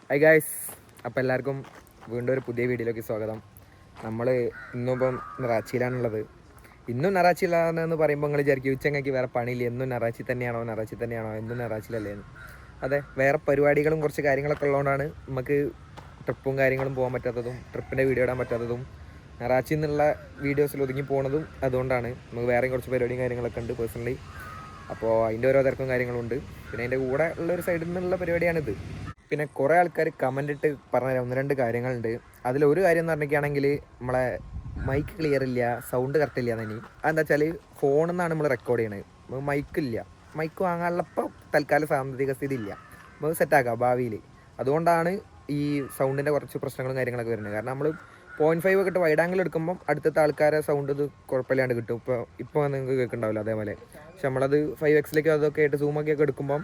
Hi guys, അപ്പോൾ എല്ലാവർക്കും വീണ്ടും ഒരു പുതിയ വീഡിയോയിലേക്ക് സ്വാഗതം. നമ്മൾ ഇന്നിപ്പം നറാച്ചിയിലാണുള്ളത്. ഇന്നും നറാച്ചിയിലാണെന്ന് പറയുമ്പോൾ നിങ്ങൾ വിചാരിക്കും ഉച്ചങ്ങയ്ക്ക് വേറെ പണിയില്ല, എന്നും നറാച്ചി തന്നെയാണോ എന്നും നറാച്ചിയിലല്ലേന്ന്. അതെ, വേറെ പരിപാടികളും കുറച്ച് കാര്യങ്ങളൊക്കെ ഉള്ളതുകൊണ്ടാണ് നമുക്ക് ട്രിപ്പും കാര്യങ്ങളും പോകാൻ പറ്റാത്തതും ട്രിപ്പിൻ്റെ വീഡിയോ ഇടാൻ പറ്റാത്തതും നറാച്ചിയിൽ നിന്നുള്ള വീഡിയോസിൽ ഒതുങ്ങി പോകുന്നതും അതുകൊണ്ടാണ്. നമുക്ക് വേറെയും കുറച്ച് പരിപാടിയും കാര്യങ്ങളൊക്കെ ഉണ്ട് പേഴ്സണലി. അപ്പോൾ അതിൻ്റെ ഓരോ തിരക്കും കാര്യങ്ങളുണ്ട്. പിന്നെ അതിൻ്റെ കൂടെ ഉള്ളൊരു സൈഡിൽ നിന്നുള്ള പരിപാടിയാണിത്. പിന്നെ കുറേ ആൾക്കാർ കമൻ്റ് ഇട്ട് പറഞ്ഞ ഒന്ന് രണ്ട് കാര്യങ്ങളുണ്ട്. അതിലൊരു കാര്യം എന്ന് പറഞ്ഞിരിക്കുകയാണെങ്കിൽ നമ്മളെ മൈക്ക് ക്ലിയർ ഇല്ല, സൗണ്ട് കറക്റ്റ് ഇല്ല എന്ന്. അതെന്താ വെച്ചാൽ ഫോണിൽ നിന്നാണ് നമ്മൾ റെക്കോർഡ് ചെയ്യണത്. മൈക്കില്ല, മൈക്ക് വാങ്ങാനുള്ള ഇപ്പോൾ തൽക്കാലം സാമ്പത്തിക സ്ഥിതി ഇല്ല. നമുക്ക് സെറ്റാക്കാം ഭാവിയിൽ. അതുകൊണ്ടാണ് ഈ സൗണ്ടിൻ്റെ കുറച്ച് പ്രശ്നങ്ങളും കാര്യങ്ങളൊക്കെ വരുന്നത്. കാരണം നമ്മൾ 0.5 ഒക്കെ ഇട്ട് വൈഡ് ആംഗിൾ എടുക്കുമ്പം അടുത്തത്തെ ആൾക്കാരെ സൗണ്ട് ഇത് കുഴപ്പമില്ലാണ്ട് കിട്ടും. ഇപ്പോൾ നിങ്ങൾക്ക് കേൾക്കുന്നുണ്ടാവില്ല അതേപോലെ. പക്ഷെ നമ്മളത് 5x അതൊക്കെ ആയിട്ട് സൂമൊക്കെ എടുക്കുമ്പം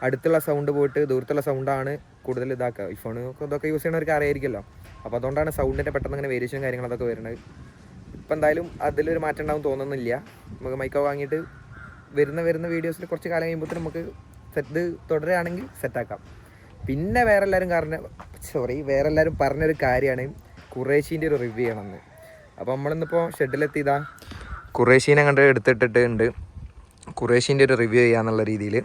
അടുത്തുള്ള സൗണ്ട് പോയിട്ട് ദൂരത്തുള്ള സൗണ്ടാണ് കൂടുതൽ ഇതാക്കുക. ഈ ഫോൺ ഇതൊക്കെ യൂസ് ചെയ്യണവർക്ക് അറിയായിരിക്കുമല്ലോ. അപ്പോൾ അതുകൊണ്ടാണ് സൗണ്ടിൻ്റെ പെട്ടെന്ന് അങ്ങനെ വേരിയേഷൻ കാര്യങ്ങളതൊക്കെ വരുന്നത്. ഇപ്പം എന്തായാലും അതിലൊരു മാറ്റം ഉണ്ടാവും തോന്നുന്നില്ല. നമുക്ക് മൈക്കോ വാങ്ങിയിട്ട് വരുന്ന വീഡിയോസിൽ കുറച്ച് കാലം കഴിയുമ്പോഴത്തേനും നമുക്ക് ഇത് തുടരുകയാണെങ്കിൽ സെറ്റാക്കാം. പിന്നെ വേറെ എല്ലാവരും പറഞ്ഞൊരു കാര്യമാണ് ഖുറേഷീൻ്റെ ഒരു റിവ്യൂ ചെയ്യണമെന്ന്. അപ്പോൾ നമ്മളിന്നിപ്പോൾ ഷെഡിലെത്തിയതാ ഖുറേഷീനെ കണ്ട് എടുത്തിട്ടിട്ടുണ്ട്. ഖുറേഷീൻ്റെ ഒരു റിവ്യൂ ചെയ്യാന്നുള്ള രീതിയിൽ.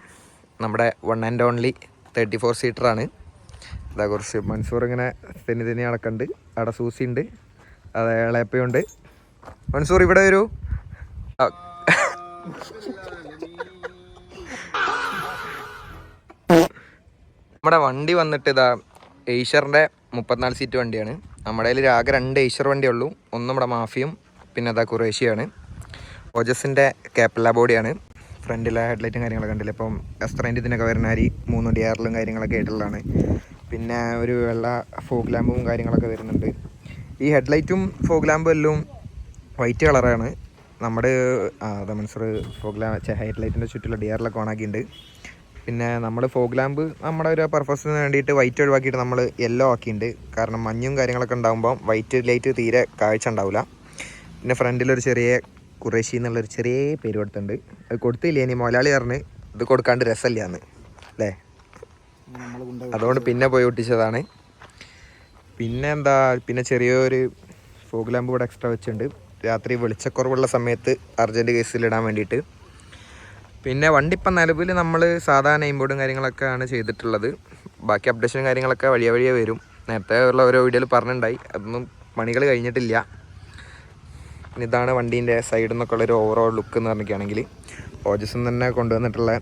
നമ്മുടെ 1 and only 34 സീറ്ററാണ്. അതാ കുറച്ച് മൻസൂർ ഇങ്ങനെ തെന്നി നടക്കുന്നുണ്ട്. അവിടെ സൂസി ഉണ്ട്, അത് ഇളയപ്പയുണ്ട്. മൻസൂർ ഇവിടെ വരൂ. നമ്മുടെ വണ്ടി വന്നിട്ട് ഇതാ ഏഷ്യറിൻ്റെ 34 സീറ്റ് വണ്ടിയാണ്. നമ്മുടെ കയ്യിൽ ആകെ 2 ഏഷ്യർ വണ്ടിയുള്ളൂ. ഒന്ന് നമ്മുടെ മാഫിയും പിന്നെ അതാ ഖുറേഷിയാണ്. ഓജസിൻ്റെ കാപ്പല്ല ബോഡിയാണ്. ഫ്രണ്ടിലെ ഹെഡ്ലൈറ്റും കാര്യങ്ങളൊക്കെ ഉണ്ടല്ലോ. ഇപ്പം എസ്ത്രേൻ്റെ ഇതിനൊക്കെ വരുന്ന 3 DRലും കാര്യങ്ങളൊക്കെ ആയിട്ടുള്ളതാണ്. പിന്നെ ഒരു വെള്ള ഫോഗ് ലാമ്പും കാര്യങ്ങളൊക്കെ വരുന്നുണ്ട്. ഈ ഹെഡ്ലൈറ്റും ഫോഗ് ലാമ്പും എല്ലാം വൈറ്റ് കളറാണ്. നമ്മുടെ മൻസൂർ ഹെഡ്ലൈറ്റിൻ്റെ ചുറ്റുള്ള DRലൊക്കെ ഓണാക്കിയിട്ടുണ്ട്. പിന്നെ നമ്മൾ ഫോഗ് ലാമ്പ് നമ്മുടെ ഒരു പർപ്പസിന് വേണ്ടിയിട്ട് വൈറ്റ് ഒഴിവാക്കിയിട്ട് നമ്മൾ യെല്ലോ ആക്കിയിട്ടുണ്ട്. കാരണം മഞ്ഞും കാര്യങ്ങളൊക്കെ ഉണ്ടാകുമ്പോൾ വൈറ്റ് ലൈറ്റ് തീരെ കാഴ്ച ഉണ്ടാവില്ല. പിന്നെ ഫ്രണ്ടിലൊരു ചെറിയ ഖുറേഷി എന്നുള്ളൊരു ചെറിയ പേര് കൊടുത്തിട്ടുണ്ട്. അത് കൊടുത്തില്ല, ഇനി മുതലാളി പറഞ്ഞ് ഇത് കൊടുക്കാണ്ട് രസമില്ലാന്ന് അല്ലേ, അതുകൊണ്ട് പിന്നെ പോയി ഒട്ടിച്ചതാണ്. പിന്നെ ചെറിയൊരു ഫോഗ് ലാമ്പ് ഇവിടെ എക്സ്ട്രാ വെച്ചിട്ടുണ്ട്, രാത്രി വെളിച്ചക്കുറവുള്ള സമയത്ത് അർജൻറ്റ് കേസിലിടാൻ വേണ്ടിയിട്ട്. പിന്നെ വണ്ടി ഇപ്പം നിലവിൽ നമ്മൾ സാധാരണ നെയിം ബോർഡും കാര്യങ്ങളൊക്കെയാണ് ചെയ്തിട്ടുള്ളത്. ബാക്കി അപ്ഡേഷനും കാര്യങ്ങളൊക്കെ വഴിയെ വരും. നേരത്തെ ഉള്ള ഓരോ വീഡിയോയിൽ പറഞ്ഞിട്ടുണ്ടായി, അതൊന്നും പണികൾ കഴിഞ്ഞിട്ടില്ല. പിന്നെ ഇതാണ് വണ്ടീൻ്റെ സൈഡിൽ നിന്നൊക്കെ ഉള്ളൊരു ഓവറോൾ ലുക്ക് എന്ന് പറഞ്ഞിരിക്കുകയാണെങ്കിൽ. ഓജസിൽ തന്നെ കൊണ്ടുവന്നിട്ടുള്ള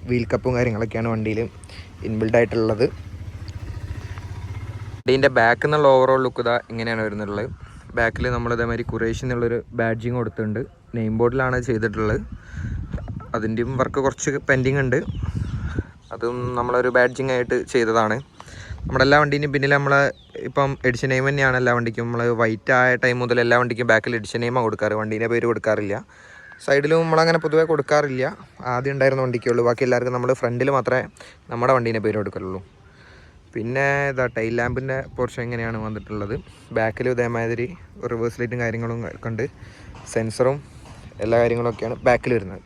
വീൽ കപ്പും കാര്യങ്ങളൊക്കെയാണ് വണ്ടിയിൽ ഇൻബിൽഡ് ആയിട്ടുള്ളത്. വണ്ടീൻ്റെ ബാക്കിൽ നിന്നുള്ള ഓവറോൾ ലുക്ക് ഇതാ ഇങ്ങനെയാണ് വരുന്നുള്ളത്. ബാക്കിൽ നമ്മൾ ഇതേമാതിരി ഖുറേഷി എന്നുള്ളൊരു ബാഡ്ജിങ് കൊടുത്തിട്ടുണ്ട്. നെയിം ബോർഡിലാണ് ചെയ്തിട്ടുള്ളത്. അതിൻ്റെയും വർക്ക് കുറച്ച് പെൻഡിങ് ഉണ്ട്. അതും നമ്മളൊരു ബാഡ്ജിങ് ആയിട്ട് ചെയ്തതാണ്. നമ്മുടെ എല്ലാ വണ്ടീൻ്റെയും പിന്നിൽ നമ്മൾ ഇപ്പം എഡിഷൻ നെയിം തന്നെയാണ് എല്ലാ വണ്ടിക്കും. നമ്മൾ വൈറ്റ് ആയ ടൈം മുതൽ എല്ലാ വണ്ടിക്കും ബാക്കിൽ എഡിഷൻ നെയിമാണ് കൊടുക്കാറ്, വണ്ടീൻ്റെ പേര് കൊടുക്കാറില്ല. സൈഡിലും നമ്മളങ്ങനെ പൊതുവേ കൊടുക്കാറില്ല. ആദ്യം ഉണ്ടായിരുന്ന വണ്ടിക്കുള്ളൂ. ബാക്കി എല്ലാവർക്കും നമ്മൾ ഫ്രണ്ടിൽ മാത്രമേ നമ്മുടെ വണ്ടീൻ്റെ പേര് കൊടുക്കാറുള്ളൂ. പിന്നെ ഇതാ ടൈൽ ലാമ്പിൻ്റെ പോർഷൻ എങ്ങനെയാണ് വന്നിട്ടുള്ളത്. ബാക്കിൽ ഇതേമാതിരി റിവേഴ്സ് ലൈറ്റും കാര്യങ്ങളും കണ്ട് സെൻസറും എല്ലാ കാര്യങ്ങളൊക്കെയാണ് ബാക്കിൽ വരുന്നത്.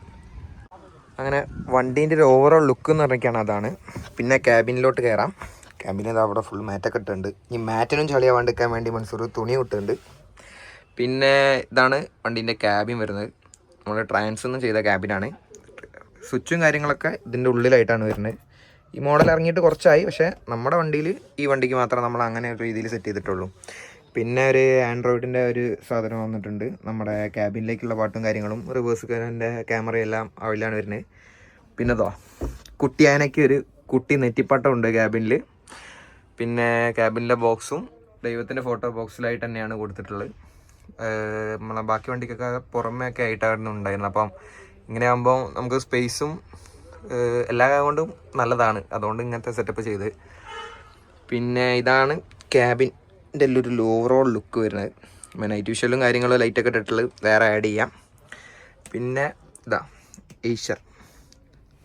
അങ്ങനെ വണ്ടീൻ്റെ ഒരു ഓവറോൾ ലുക്ക് എന്ന് പറഞ്ഞൊക്കെയാണ് അതാണ്. പിന്നെ ക്യാബിനിലോട്ട് കയറാം. ക്യാബിന് അവിടെ ഫുൾ മാറ്റൊക്കെ ഇട്ടുണ്ട്. ഈ മാറ്റിനും ചളിയാവാണ്ടിരിക്കാൻ വേണ്ടി മൻസൂർ തുണി ഇട്ടുണ്ട്. പിന്നെ ഇതാണ് വണ്ടീൻ്റെ ക്യാബിൻ വരുന്നത്. നമ്മൾ ട്രാൻസൊന്നും ചെയ്ത ക്യാബിനാണ്. സ്വിച്ചും കാര്യങ്ങളൊക്കെ ഇതിൻ്റെ ഉള്ളിലായിട്ടാണ് വരുന്നത്. ഈ മോഡൽ ഇറങ്ങിയിട്ട് കുറച്ചായി, പക്ഷേ നമ്മുടെ വണ്ടിയിൽ ഈ വണ്ടിക്ക് മാത്രം നമ്മൾ അങ്ങനെ ഒരു രീതിയിൽ സെറ്റ് ചെയ്തിട്ടുള്ളൂ. പിന്നെ ഒരു ആൻഡ്രോയിഡിൻ്റെ ഒരു സാധനം വന്നിട്ടുണ്ട്. നമ്മുടെ ക്യാബിനിലേക്കുള്ള പാട്ടും കാര്യങ്ങളും റിവേഴ്സിൻ്റെ ക്യാമറയെല്ലാം അതിലാണ് വരുന്നത്. പിന്നെ കുട്ടിയാനയ്ക്ക് ഒരു കുട്ടി നെറ്റിപ്പട്ടം ഉണ്ട് ക്യാബിനിൽ. പിന്നെ ക്യാബിനിലെ ബോക്സും ദൈവത്തിൻ്റെ ഫോട്ടോ ബോക്സിലായിട്ട് തന്നെയാണ് കൊടുത്തിട്ടുള്ളത്. നമ്മളെ ബാക്കി വണ്ടിക്കൊക്കെ പുറമേ ഒക്കെ ആയിട്ടായിരുന്നു ഉണ്ടായിരുന്നത്. അപ്പം ഇങ്ങനെ ആകുമ്പോൾ നമുക്ക് സ്പേസും എല്ലാ കൊണ്ടും നല്ലതാണ്. അതുകൊണ്ട് ഇങ്ങനത്തെ സെറ്റപ്പ് ചെയ്ത്. പിന്നെ ഇതാണ് ക്യാബിൻ്റെ ഒരു ഓവറോൾ ലുക്ക് വരുന്നത്. നൈറ്റ് വിഷ്വലും കാര്യങ്ങളും ലൈറ്റൊക്കെ ഇട്ടിട്ടുള്ളത് വേറെ ആഡ് ചെയ്യാം. പിന്നെ ഏഷ്യർ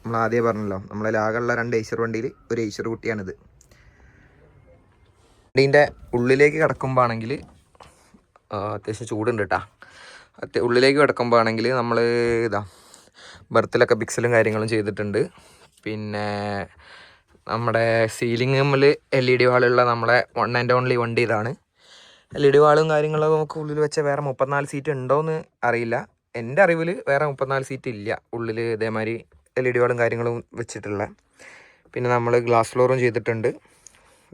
നമ്മൾ ആദ്യം പറഞ്ഞല്ലോ, നമ്മളെ ആകെയുള്ള 2 ഏഷ്യർ വണ്ടിയിൽ ഒരു ഏഷ്യർ കുട്ടിയാണിത്. വണ്ടീൻ്റെ ഉള്ളിലേക്ക് കിടക്കുമ്പോൾ ആണെങ്കിൽ അത്യാവശ്യം ചൂടുണ്ട് കേട്ടോ. ഉള്ളിലേക്ക് കിടക്കുമ്പോൾ ആണെങ്കിൽ നമ്മൾ ബർത്തിലൊക്കെ പിക്സലും കാര്യങ്ങളും ചെയ്തിട്ടുണ്ട്. പിന്നെ നമ്മുടെ സീലിംഗ് നമ്മൾ LED വാളുള്ള നമ്മളെ വൺ ആൻഡ് ഓൺലി വണ്ടി ഇതാണ്. LED വാളും കാര്യങ്ങളും നമുക്ക് ഉള്ളിൽ വെച്ച വേറെ 34 സീറ്റ് ഉണ്ടോയെന്ന് അറിയില്ല. എൻ്റെ അറിവിൽ വേറെ 34 സീറ്റ് ഇല്ല ഉള്ളിൽ ഇതേമാതിരി LED വാളും കാര്യങ്ങളും വെച്ചിട്ടുള്ള. പിന്നെ നമ്മൾ ഗ്ലാസ് ഫ്ലോറും ചെയ്തിട്ടുണ്ട്.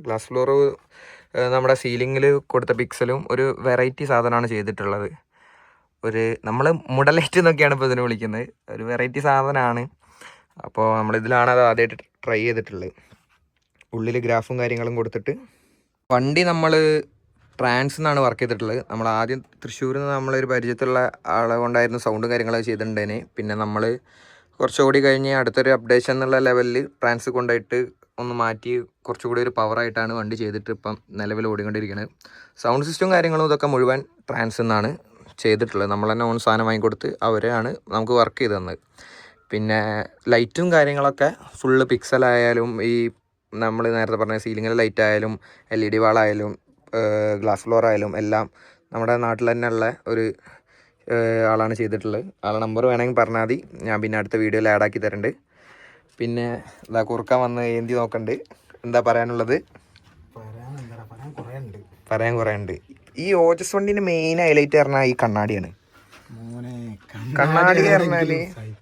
ഗ്ലാസ് ഫ്ലോറ് നമ്മുടെ സീലിങ്ങിൽ കൊടുത്ത പിക്സലും ഒരു വെറൈറ്റി സാധനമാണ് ചെയ്തിട്ടുള്ളത്. നമ്മൾ മുടലൈറ്റ് എന്നൊക്കെയാണ് ഇപ്പോൾ ഇതിനെ വിളിക്കുന്നത്. ഒരു വെറൈറ്റി സാധനമാണ്. അപ്പോൾ നമ്മളിതിലാണ് അത് ആദ്യമായിട്ട് ട്രൈ ചെയ്തിട്ടുള്ളത്. ഉള്ളിൽ ഗ്രാഫും കാര്യങ്ങളും കൊടുത്തിട്ട് വണ്ടി നമ്മൾ ട്രാൻസ് എന്നാണ് വർക്ക് ചെയ്തിട്ടുള്ളത്. നമ്മൾ ആദ്യം തൃശ്ശൂരിൽ നിന്ന് നമ്മളൊരു പരിചയത്തിലുള്ള ആളെ കൊണ്ടായിരുന്നു സൗണ്ടും കാര്യങ്ങളൊക്കെ ചെയ്തിട്ടുണ്ടേനെ. പിന്നെ നമ്മൾ കുറച്ചുകൂടി കഴിഞ്ഞ് അടുത്തൊരു അപ്ഡേഷൻ എന്നുള്ള ലെവലിൽ ട്രാൻസ് കൊണ്ടുപോയിട്ട് ഒന്ന് മാറ്റി കുറച്ചുകൂടി ഒരു പവറായിട്ടാണ് വണ്ടി ചെയ്തിട്ട് ഇപ്പം നിലവിൽ ഓടിക്കൊണ്ടിരിക്കുന്നത്. സൗണ്ട് സിസ്റ്റവും കാര്യങ്ങളും ഇതൊക്കെ മുഴുവൻ ട്രാൻസ് എന്നാണ് ചെയ്തിട്ടുള്ളത്. നമ്മൾ തന്നെ ഓൺ സാധനം വാങ്ങിക്കൊടുത്ത് അവരാണ് നമുക്ക് വർക്ക് ചെയ്ത് തന്നത്. പിന്നെ ലൈറ്റും കാര്യങ്ങളൊക്കെ ഫുള്ള് പിക്സലായാലും ഈ നമ്മൾ നേരത്തെ പറഞ്ഞ സീലിങ്ങിലെ ലൈറ്റ് ആയാലും LED വാളായാലും ഗ്ലാസ് ഫ്ലോർ ആയാലും എല്ലാം നമ്മുടെ നാട്ടിൽ തന്നെ ഉള്ള ഒരു ആളാണ് ചെയ്തിട്ടുള്ളത്. ആളെ നമ്പർ വേണമെങ്കിൽ പറഞ്ഞാൽ മതി, ഞാൻ പിന്നെ അടുത്ത വീഡിയോയിൽ ആഡാക്കി തരുന്നുണ്ട്. പിന്നെ ഇതാ കുറുക്കാൻ വന്ന് ഏന്തി നോക്കണ്ട്. എന്താ പറയാനുള്ളത്? പറയാൻ കുറേ ഉണ്ട്. ഈ ഓജസ് വണ്ടീൻ്റെ മെയിൻ ഹൈലൈറ്റ് പറഞ്ഞാൽ ഈ കണ്ണാടിയാണ്. കണ്ണാടി പറഞ്ഞാൽ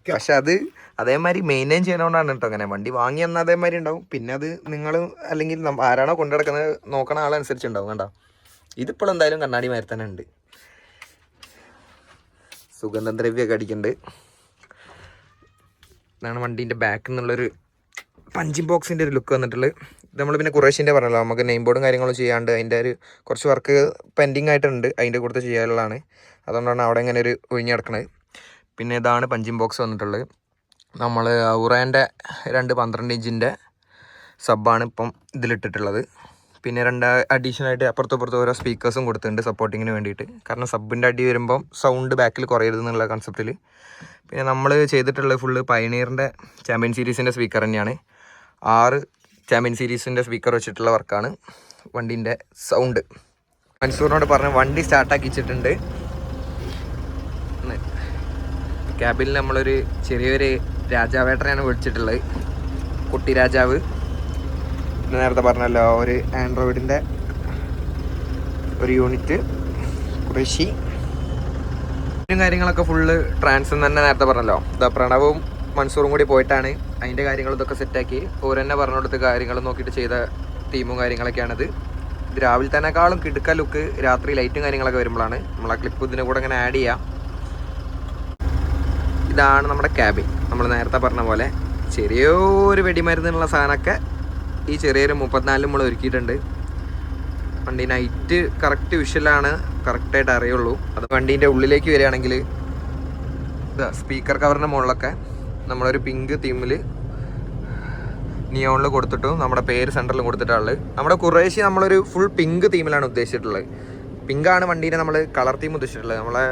പക്ഷെ അത് അതേമാതിരി മെയിൻറ്റെയിൻ ചെയ്യുന്നതുകൊണ്ടാണ് കേട്ടോ അങ്ങനെ. വണ്ടി വാങ്ങി എന്നാൽ അതേമാതിരി ഉണ്ടാവും. പിന്നെ അത് നിങ്ങൾ അല്ലെങ്കിൽ ആരാണോ കൊണ്ടു നടക്കുന്നത് നോക്കണ ആളനുസരിച്ചുണ്ടാവും. കണ്ടോ, ഇതിപ്പോൾ എന്തായാലും കണ്ണാടി മാതിരി തന്നെ ഉണ്ട്. സുഗന്ധദ്രവ്യമൊക്കെ അടിക്കുന്നുണ്ട്. ഇതാണ് വണ്ടീൻ്റെ ബാക്കിൽ നിന്നുള്ളൊരു പഞ്ചിങ് ബോക്സിൻ്റെ ഒരു ലുക്ക് വന്നിട്ടുള്ളത്. ഇത് നമ്മൾ പിന്നെ കുറേശ്ശിൻ്റെ പറഞ്ഞല്ലോ, നമുക്ക് നെയിം ബോർഡും കാര്യങ്ങളും ചെയ്യാണ്ട് അതിൻ്റെ ഒരു കുറച്ച് വർക്ക് പെൻഡിങ് ആയിട്ടുണ്ട്, അതിൻ്റെ കൂടെ ചെയ്യാനുള്ളതാണ്. അതുകൊണ്ടാണ് അവിടെ ഇങ്ങനെ ഒരു ഒഴിഞ്ഞ് കിടക്കുന്നത്. പിന്നെ ഇതാണ് പഞ്ചിങ് ബോക്സ് വന്നിട്ടുള്ളത്. നമ്മൾ ഔറേൻ്റെ 2 12 ഇഞ്ചിൻ്റെ സബ്ബാണ് ഇപ്പം ഇതിലിട്ടിട്ടുള്ളത്. പിന്നെ 2 അഡീഷണലായിട്ട് അപ്പുറത്തും ഓരോ സ്പീക്കേഴ്സും കൊടുത്തിട്ടുണ്ട് സപ്പോർട്ടിങ്ങിന് വേണ്ടിയിട്ട്. കാരണം സബിൻ്റെ അടി വരുമ്പം സൗണ്ട് ബാക്കിൽ കുറയരുത് എന്നുള്ള കൺസെപ്റ്റിൽ. പിന്നെ നമ്മൾ ചെയ്തിട്ടുള്ളത് ഫുള്ള് പയനീറിൻ്റെ ചാമ്പ്യൻ സീരീസിൻ്റെ സ്പീക്കർ തന്നെയാണ്. 6 ചാമ്പ്യൻ സീരീസിൻ്റെ സ്പീക്കർ വെച്ചിട്ടുള്ള വർക്കാണ് വണ്ടീൻ്റെ സൗണ്ട്. മൻസൂറിനോട് പറഞ്ഞ് വണ്ടി സ്റ്റാർട്ടാക്കി വെച്ചിട്ടുണ്ട്. ക്യാബിൽ നമ്മളൊരു ചെറിയൊരു രാജാവേട്ടനെയാണ് വിളിച്ചിട്ടുള്ളത്, കുട്ടി രാജാവ്. നേരത്തെ പറഞ്ഞല്ലോ ഒരു ആൻഡ്രോയിഡിൻ്റെ ഒരു യൂണിറ്റ് കൃഷി കാര്യങ്ങളൊക്കെ ഫുള്ള് ട്രാൻസ് തന്നെ നേരത്തെ പറഞ്ഞല്ലോ. ഇതാ പ്രണവും മൻസൂറും കൂടി പോയിട്ടാണ് അതിൻ്റെ കാര്യങ്ങളും ഇതൊക്കെ സെറ്റാക്കി ഓരോ തന്നെ പറഞ്ഞു കൊടുത്ത് കാര്യങ്ങൾ നോക്കിയിട്ട് ചെയ്ത ടീമും കാര്യങ്ങളൊക്കെയാണിത്. ഇത് രാവിലെ തന്നെക്കാളും കിടുക്ക ലുക്ക് രാത്രി ലൈറ്റും കാര്യങ്ങളൊക്കെ വരുമ്പോഴാണ്. നമ്മൾ ആ ക്ലിപ്പ് ഇതിൻ്റെ കൂടെ ഇങ്ങനെ ആഡ് ചെയ്യാം. ഇതാണ് നമ്മുടെ ക്യാബിൻ. നമ്മൾ നേരത്തെ പറഞ്ഞ പോലെ ചെറിയൊരു വെടിമരുന്നുള്ള സാധനമൊക്കെ ഈ ചെറിയൊരു 34 നമ്മൾ ഒരുക്കിയിട്ടുണ്ട്. വണ്ടി നൈറ്റ് കറക്റ്റ് വിഷ്വലാണ് കറക്റ്റായിട്ട് അറിയുള്ളൂ. അത് വണ്ടീൻ്റെ ഉള്ളിലേക്ക് വരികയാണെങ്കിൽ സ്പീക്കർ കവറിൻ്റെ മുകളിലൊക്കെ നമ്മളൊരു പിങ്ക് തീമിൽ നിയോണിൽ കൊടുത്തിട്ടും നമ്മുടെ പേര് സെൻറ്ററിലും കൊടുത്തിട്ടുള്ളത്. നമ്മുടെ കുറേശ്ശി നമ്മളൊരു ഫുൾ പിങ്ക് തീമിലാണ് ഉദ്ദേശിച്ചിട്ടുള്ളത്. പിങ്കാണ് വണ്ടീനെ നമ്മൾ കളർ തീം ഉദ്ദേശിച്ചിട്ടുള്ളത്. നമ്മളെ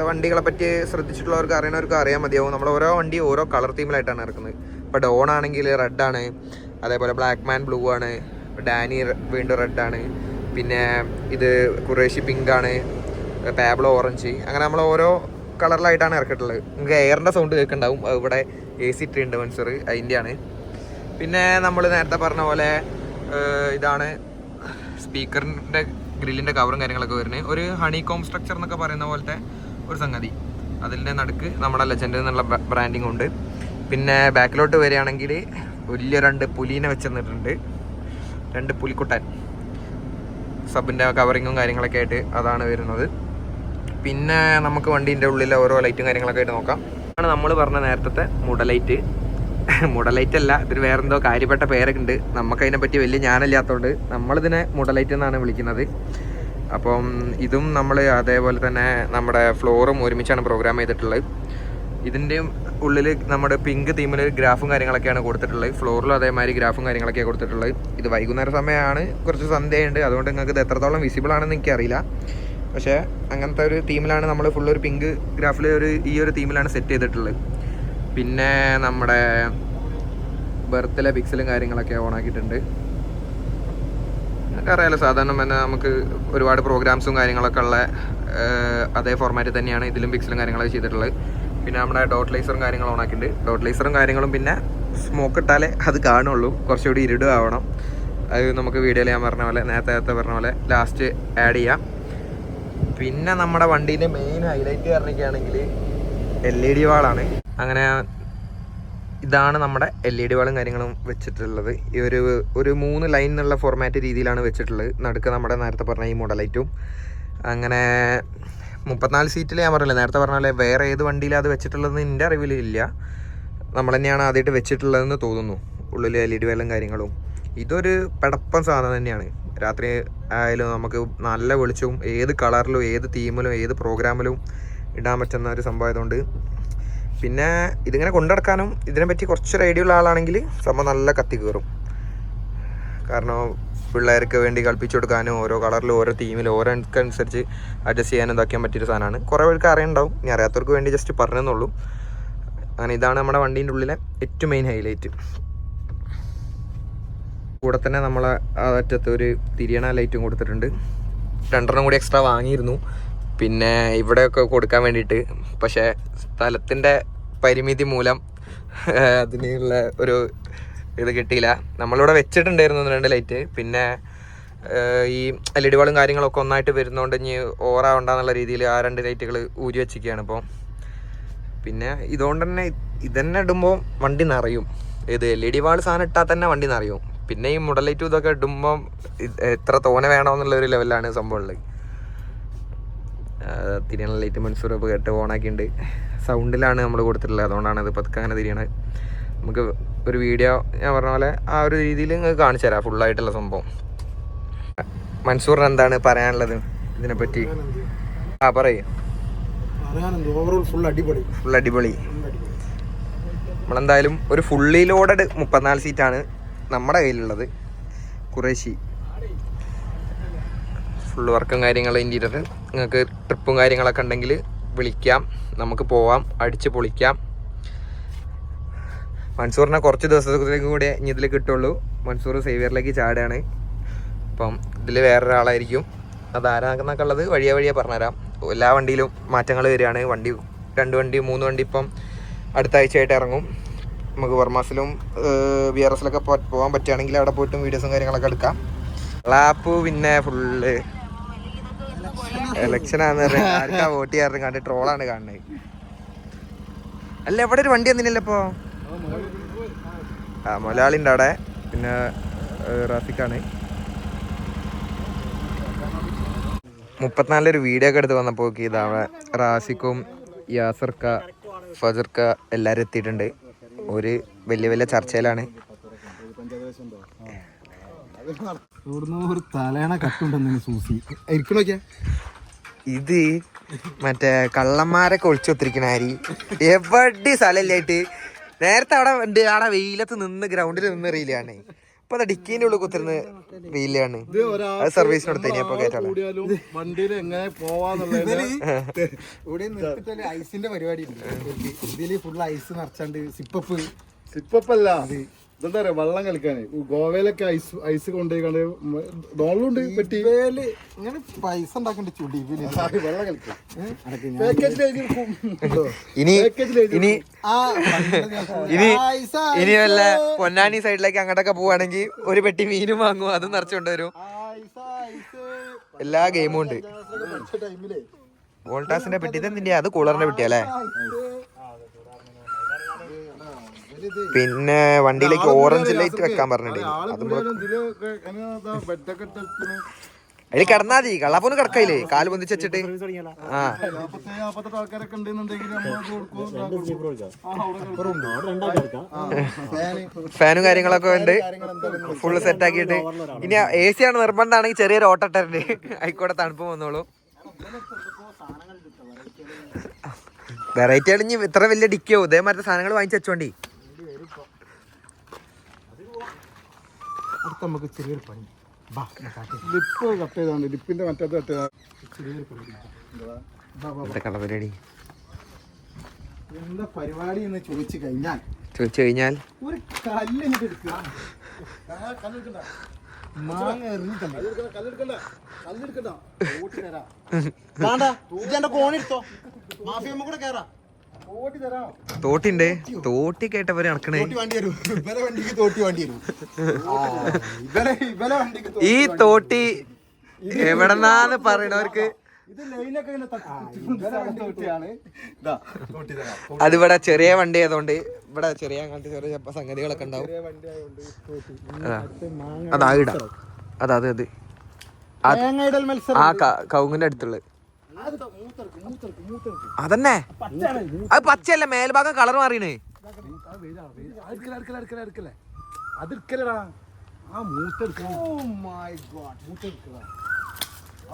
വണ്ടികളെ പറ്റി ശ്രദ്ധിച്ചിട്ടുള്ളവർക്ക് അറിയുന്നവർക്ക് അറിയാൻ മതിയാവും. നമ്മൾ ഓരോ വണ്ടി ഓരോ കളർ തീമിലായിട്ടാണ് ഇറക്കുന്നത്. ഇപ്പോൾ ഡോൺ ആണെങ്കിൽ റെഡാണ്, അതേപോലെ ബ്ലാക്ക് മാൻ ബ്ലൂ ആണ്, ഡാനി വീണ്ടും റെഡാണ്, പിന്നെ ഇത് കുറേശ്ശി പിങ്കാണ്, പാബ്ലോ ഓറഞ്ച്, അങ്ങനെ നമ്മൾ ഓരോ കളറിലായിട്ടാണ് ഇറക്കിയിട്ടുള്ളത്. നിങ്ങൾക്ക് എയറിൻ്റെ സൗണ്ട് കേൾക്കുന്നുണ്ടാവും. ഇവിടെ AC ഇട്ടുണ്ട് മൻസൂർ, അതിൻ്റെയാണ്. പിന്നെ നമ്മൾ നേരത്തെ പറഞ്ഞ പോലെ ഇതാണ് സ്പീക്കറിൻ്റെ ഗ്രില്ലിൻ്റെ കവറും കാര്യങ്ങളൊക്കെ വരുന്നത്. ഒരു ഹണി കോം സ്ട്രക്ചർ എന്നൊക്കെ പറയുന്ന പോലത്തെ ഒരു സംഗതി. അതിൻ്റെ നടുക്ക് നമ്മുടെ ലെജൻഡ് എന്നുള്ള ബ്രാൻഡിങ് ഉണ്ട്. പിന്നെ ബാക്കിലോട്ട് വരികയാണെങ്കിൽ വലിയ 2 പുലീനെ വെച്ചിരുന്നിട്ടുണ്ട്, 2 പുലിക്കുട്ടൻ. സബിൻ്റെ കവറിങ്ങും കാര്യങ്ങളൊക്കെ ആയിട്ട് അതാണ് വരുന്നത്. പിന്നെ നമുക്ക് വണ്ടീൻ്റെ ഉള്ളിലെ ഓരോ ലൈറ്റും കാര്യങ്ങളൊക്കെ ആയിട്ട് നോക്കാം. ആണ് നമ്മൾ പറഞ്ഞ നേരത്തെ മുടലൈറ്റ്. മുടലൈറ്റ് അല്ല, ഇതിന് വേറെന്തോ കാര്യപ്പെട്ട പേരൊക്കെ ഉണ്ട്. നമുക്കതിനെപ്പറ്റി വലിയ ജ്ഞാനമില്ലാത്തതുകൊണ്ട് നമ്മളിതിനെ മുടലൈറ്റ് എന്നാണ് വിളിക്കുന്നത്. അപ്പം ഇതും നമ്മൾ അതേപോലെ തന്നെ നമ്മുടെ ഫ്ലോറും ഒരുമിച്ചാണ് പ്രോഗ്രാം ചെയ്തിട്ടുള്ളത്. ഇതിൻ്റെയും ഉള്ളിൽ നമ്മുടെ പിങ്ക് തീമിൽ ഗ്രാഫും കാര്യങ്ങളൊക്കെയാണ് കൊടുത്തിട്ടുള്ളത്. ഫ്ലോറിലും അതേമാതിരി ഗ്രാഫും കാര്യങ്ങളൊക്കെയാണ് കൊടുത്തിട്ടുള്ളത്. ഇത് വൈകുന്നേര സമയമാണ്, കുറച്ച് സന്ധ്യയുണ്ട്, അതുകൊണ്ട് നിങ്ങൾക്ക് ഇത് എത്രത്തോളം വിസിബിൾ ആണെന്ന് എനിക്കറിയില്ല. പക്ഷേ അങ്ങനത്തെ ഒരു തീമിലാണ് നമ്മൾ ഫുള്ളൊരു പിങ്ക് ഗ്രാഫിൽ ഈ ഒരു തീമിലാണ് സെറ്റ് ചെയ്തിട്ടുള്ളത്. പിന്നെ നമ്മുടെ ബർത്തിലെ പിക്സലും കാര്യങ്ങളൊക്കെ ഓണാക്കിയിട്ടുണ്ട്. അറിയാലോ, സാധാരണ തന്നെ നമുക്ക് ഒരുപാട് പ്രോഗ്രാംസും കാര്യങ്ങളൊക്കെ ഉള്ള അതേ ഫോർമാറ്റിൽ തന്നെയാണ് ഇതിലും പിക്സലും കാര്യങ്ങളൊക്കെ ചെയ്തിട്ടുള്ളത്. പിന്നെ നമ്മുടെ ഡോട്ട് ലേസറും കാര്യങ്ങളും ഓണാക്കിയിട്ടുണ്ട്. ഡോട്ട് ലേസറും കാര്യങ്ങളും പിന്നെ സ്മോക്ക് ഇട്ടാലേ അത് കാണുള്ളൂ. കുറച്ചുകൂടി ഇരുടാവണം. അത് നമുക്ക് വീഡിയോയിൽ ഞാൻ പറഞ്ഞ പോലെ നേരത്തെ പറഞ്ഞ പോലെ ലാസ്റ്റ് ആഡ് ചെയ്യാം. പിന്നെ നമ്മുടെ വണ്ടീൻ്റെ മെയിൻ ഹൈലൈറ്റ് പറഞ്ഞിരിക്കുകയാണെങ്കിൽ LED വാളാണ്. അങ്ങനെ ഇതാണ് നമ്മുടെ LED വാളും കാര്യങ്ങളും വെച്ചിട്ടുള്ളത്. ഈ ഒരു 3 ലൈൻ എന്നുള്ള ഫോർമാറ്റ് രീതിയിലാണ് വെച്ചിട്ടുള്ളത്. നടുക്ക് നമ്മുടെ നേരത്തെ പറഞ്ഞ ഈ മോഡലൈറ്റും. അങ്ങനെ 34 സീറ്റിൽ ഞാൻ പറഞ്ഞില്ല, നേരത്തെ പറഞ്ഞ പോലെ വേറെ ഏത് വണ്ടിയിലാണ് അത് വെച്ചിട്ടുള്ളതെന്ന് എൻ്റെ അറിവിലില്ല. നമ്മൾ തന്നെയാണ് ആദ്യമായിട്ട് വെച്ചിട്ടുള്ളതെന്ന് തോന്നുന്നു. ഉള്ളിൽ LED വാളും കാര്യങ്ങളും. ഇതൊരു പടപ്പൻ സാധനം തന്നെയാണ്. രാത്രി ആയാലും നമുക്ക് നല്ല വെളിച്ചവും ഏത് കളറിലും ഏത് തീമിലും ഏത് പ്രോഗ്രാമിലും ഇടാൻ പറ്റുന്ന ഒരു സംഭവം ആയതുകൊണ്ട്. പിന്നെ ഇതിങ്ങനെ കൊണ്ടുനടക്കാനും ഇതിനെപ്പറ്റി കുറച്ചൊരു ഐഡിയ ഉള്ള ആളാണെങ്കിൽ സംഭവം നല്ല കത്തി കയറും. കാരണം പിള്ളേർക്ക് വേണ്ടി കളിപ്പിച്ചു കൊടുക്കാനും ഓരോ കളറിലും ഓരോ തീമിലും ഓരോക്കനുസരിച്ച് അഡ്ജസ്റ്റ് ചെയ്യാനും ഇതാക്കാൻ പറ്റിയൊരു സാധനമാണ്. കുറേ പേർക്ക് അറിയുന്നുണ്ടാവും, ഇനി അറിയാത്തവർക്ക് വേണ്ടി ജസ്റ്റ് പറഞ്ഞെന്നുള്ളൂ. അങ്ങനെ ഇതാണ് നമ്മുടെ വണ്ടീൻ്റെ ഉള്ളിലെ ഏറ്റവും മെയിൻ ഹൈലൈറ്റ്. കൂടെ തന്നെ നമ്മളെ അറ്റത്ത് ഒരു തിരിയണ ലൈറ്റും കൊടുത്തിട്ടുണ്ട്. 2 കൂടി എക്സ്ട്രാ വാങ്ങിയിരുന്നു പിന്നെ ഇവിടെയൊക്കെ കൊടുക്കാൻ വേണ്ടിയിട്ട്. പക്ഷേ സ്ഥലത്തിൻ്റെ പരിമിതി മൂലം അതിനുള്ള ഒരു ഇത് കിട്ടിയില്ല. നമ്മളിവിടെ വെച്ചിട്ടുണ്ടായിരുന്നു 2 ലൈറ്റ്. പിന്നെ ഈ LED വാളും കാര്യങ്ങളൊക്കെ ഒന്നായിട്ട് വരുന്നതുകൊണ്ട് ഇനി ഓവറാവണ്ടെന്നുള്ള രീതിയിൽ ആ 2 ലൈറ്റുകൾ ഊരി വെച്ചിരിക്കുകയാണ് ഇപ്പോൾ. പിന്നെ ഇതുകൊണ്ട് തന്നെ ഇതന്നെ ഇടുമ്പോൾ വണ്ടി നിറയും. ഇത് LED വാൾ സാധനം ഇട്ടാൽ തന്നെ വണ്ടി നിറയും. പിന്നെ ഈ മോഡലൈറ്റും ഇതൊക്കെ ഇടുമ്പം എത്ര തോനെ വേണമെന്നുള്ളൊരു ലെവലിലാണ് സംഭവം ഉള്ളത്. തിരിയണ ലൈറ്റ് മൻസൂർ ഇപ്പോൾ കേട്ട് ഓണാക്കിയിട്ടുണ്ട്. സൗണ്ടിലാണ് നമ്മൾ കൊടുത്തിട്ടുള്ളത്, അതുകൊണ്ടാണ് ഇത് പതുക്കെ അങ്ങനെ തിരിയണത്. നമുക്ക് ഒരു വീഡിയോ ഞാൻ പറഞ്ഞ പോലെ ആ ഒരു രീതിയിൽ നിങ്ങൾക്ക് കാണിച്ചു തരാം ഫുള്ളായിട്ടുള്ള സംഭവം. മൻസൂറിന് എന്താണ് പറയാനുള്ളത് ഇതിനെപ്പറ്റി? പറയൂ. ഫുൾ അടിപൊളി. നമ്മളെന്തായാലും ഒരു ഫുള്ളി ലോഡഡ് 34 സീറ്റാണ് നമ്മുടെ കയ്യിലുള്ളത്. ഖുറൈശി ഫുള്ള് വർക്കും കാര്യങ്ങളും ഇൻറ്റീരിയർ. നിങ്ങൾക്ക് ട്രിപ്പും കാര്യങ്ങളൊക്കെ ഉണ്ടെങ്കിൽ വിളിക്കാം, നമുക്ക് പോവാം, അടിച്ച് പൊളിക്കാം. മൻസൂറിനെ കുറച്ച് ദിവസത്തേക്ക് കൂടെ ഇനി ഇതിൽ കിട്ടുള്ളൂ. മൻസൂർ സേവിയറിലേക്ക് ചാടുകയാണ്. അപ്പം ഇതിൽ വേറൊരാളായിരിക്കും. അതാരാന്നൊക്കെ ഉള്ളത് വഴിയെ പറഞ്ഞുതരാം. എല്ലാ വണ്ടിയിലും മാറ്റങ്ങൾ വരികയാണ്. 2 വണ്ടി 3 വണ്ടി ഇപ്പം അടുത്ത ആഴ്ചയായിട്ട് ഇറങ്ങും. നമുക്ക് വർമാസിലും VRSലൊക്കെ പോകാൻ പറ്റുകയാണെങ്കിൽ അവിടെ പോയിട്ടും വീഡിയോസും കാര്യങ്ങളൊക്കെ എടുക്കാം. ലാപ്പ് പിന്നെ ഫുള്ള് ഇലക്ഷനാന്ന് പറഞ്ഞാൽ ആർക്കാ വോട്ട് ചെയ്യാറുണ്ട് കണ്ട് ട്രോളാണ് കാണുന്നത്. അല്ല എവിടെ ഒരു വണ്ടി വന്നില്ലല്ലോ ഇപ്പോൾ. മലയാളിൻ്റെ അവിടെ പിന്നെ റാഫിക്കാണ്. 34 ഒരു വീഡിയോ ഒക്കെ എടുത്ത് വന്നപ്പോൾ ഇതാവെ റാസിക്കും യാസർക്ക ഫജർക്ക എല്ലാവരും എത്തിയിട്ടുണ്ട്. ഒരു വലിയ ചർച്ചയിലാണ്. ഇത് മറ്റേ കള്ളന്മാരൊക്കെ ഒളിച്ചൊത്തിരിക്കണ അരി എവിടെ സ്ഥലമില്ലായിട്ട് നേരത്തെ അവിടെ വെയിലത്ത് നിന്ന് ഗ്രൗണ്ടിൽ നിന്ന് റീലാണ്. ഇപ്പൊ അത് ഡിക്കീന്റെ ഉള്ളിൽ കുത്തിരുന്ന് വെയിലാണ്. അത് സർവീസിനടുത്ത് ഇനിയപ്പോ കേട്ടാണ്. ഐസിന്റെ പരിപാടി ഇതില് ഫുൾ ഐസ് നിറച്ചാണ്ട് സിപ്പല്ല ഇതെന്താ പറയാ വെള്ളം കളിക്കാന്. ഗോവയിലൊക്കെ ഐസ് കൊണ്ടുപോയിക്കാണ്ട് ഡോളുണ്ട് പെട്ടി ഇങ്ങനെ പൈസ ഉണ്ടാക്കണ്ട ചുടി വെള്ളം കളിക്കാം. ഇനി വല്ല പൊന്നാനി സൈഡിലേക്ക് അങ്ങോട്ടൊക്കെ പോവാണെങ്കിൽ ഒരു പെട്ടി മീനും വാങ്ങും, അതും നിറച്ചുകൊണ്ട് വരും. എല്ലാ ഗെയിമും ഉണ്ട്. വോൾട്ടാസിന്റെ പെട്ടി ഇതെന്തിന്റെ? അത് കൂളറിന്റെ പെട്ടിയല്ലേ? പിന്നെ വണ്ടിയിലേക്ക് ഓറഞ്ച് ലൈറ്റ് വെക്കാൻ പറഞ്ഞിട്ടുണ്ട്. അതിൽ കിടന്നാ മതി, കള്ളാപ്പൊന്ന് കിടക്കയില്ലേ കാല് പൊന്തിച്ച് വെച്ചിട്ട്. ഫാനും കാര്യങ്ങളൊക്കെ ഉണ്ട്, ഫുള്ള് സെറ്റ് ആക്കിയിട്ട്. ഇനി AC ആണ് നിർബന്ധമാണെങ്കിൽ ചെറിയൊരു ഓട്ടട്ടുണ്ട്, ആയിക്കോട്ടെ തണുപ്പ് വന്നോളൂ. വെറൈറ്റി അടിഞ്ഞ് ഇത്ര വലിയ ഡിക്കോ ഇതേമാതിരി സാധനങ്ങൾ വാങ്ങിച്ച് വെച്ചോണ്ടി. നമുക്ക് ചെറിയൊരു പണി ലിപ്പ് കട്ട് ചെയ്താണ്ട് ലിപ്പിന്റെ മറ്റേത് കട്ട് ചെയ്താ പരിപാടി. എന്താ പരിപാടി എന്ന് ചോദിച്ചു കഴിഞ്ഞാൽ ഒരു കല്ല് എടുക്കുക. മാങ്ങ കോണിട്ടോ മാഫിയമ്മ കൂടെ കേറാ. തോട്ടി തരാം. തോട്ടിണ്ട്. തോട്ടി കേട്ടവര് നടക്കണേ. തോട്ടി വണ്ടി വരും. ഇവരെ വണ്ടിക്ക് തോട്ടി വണ്ടി വരും. ഇവരെ വണ്ടിക്ക് ഈ തോട്ടി എവിടെന്നാന്ന് പറയണവർക്ക് ഇത് ലൈനൊക്കെ ഇങ്ങനെ തോട്ടിയാണ്. ഇതാ തോട്ടി തരാം. അതിവിടെ ചെറിയ വണ്ടി ആയതുകൊണ്ട് ഇവിടെ ചെറിയ അങ്ങനത്തെ ചെറിയ സംഗതികളൊക്കെ ഉണ്ടാവും. ചെറിയ വണ്ടി ആയതുകൊണ്ട് തോട്ടി. അതാ ഇടാ. അതാ അത് അത് തേങ്ങയിടൽ മത്സരം. ആ കവുങ്ങിന്റെ അടുത്തുള്ളത് അതന്നെ. അത് പച്ചയല്ല, മേൽഭാഗം കളർ മാറിയണേ. അതെടുക്കലടാ. ആ മൂത്തെടുക്കണം. ഓ മൈ ഗോഡ്, മൂത്തെടുക്കടാ.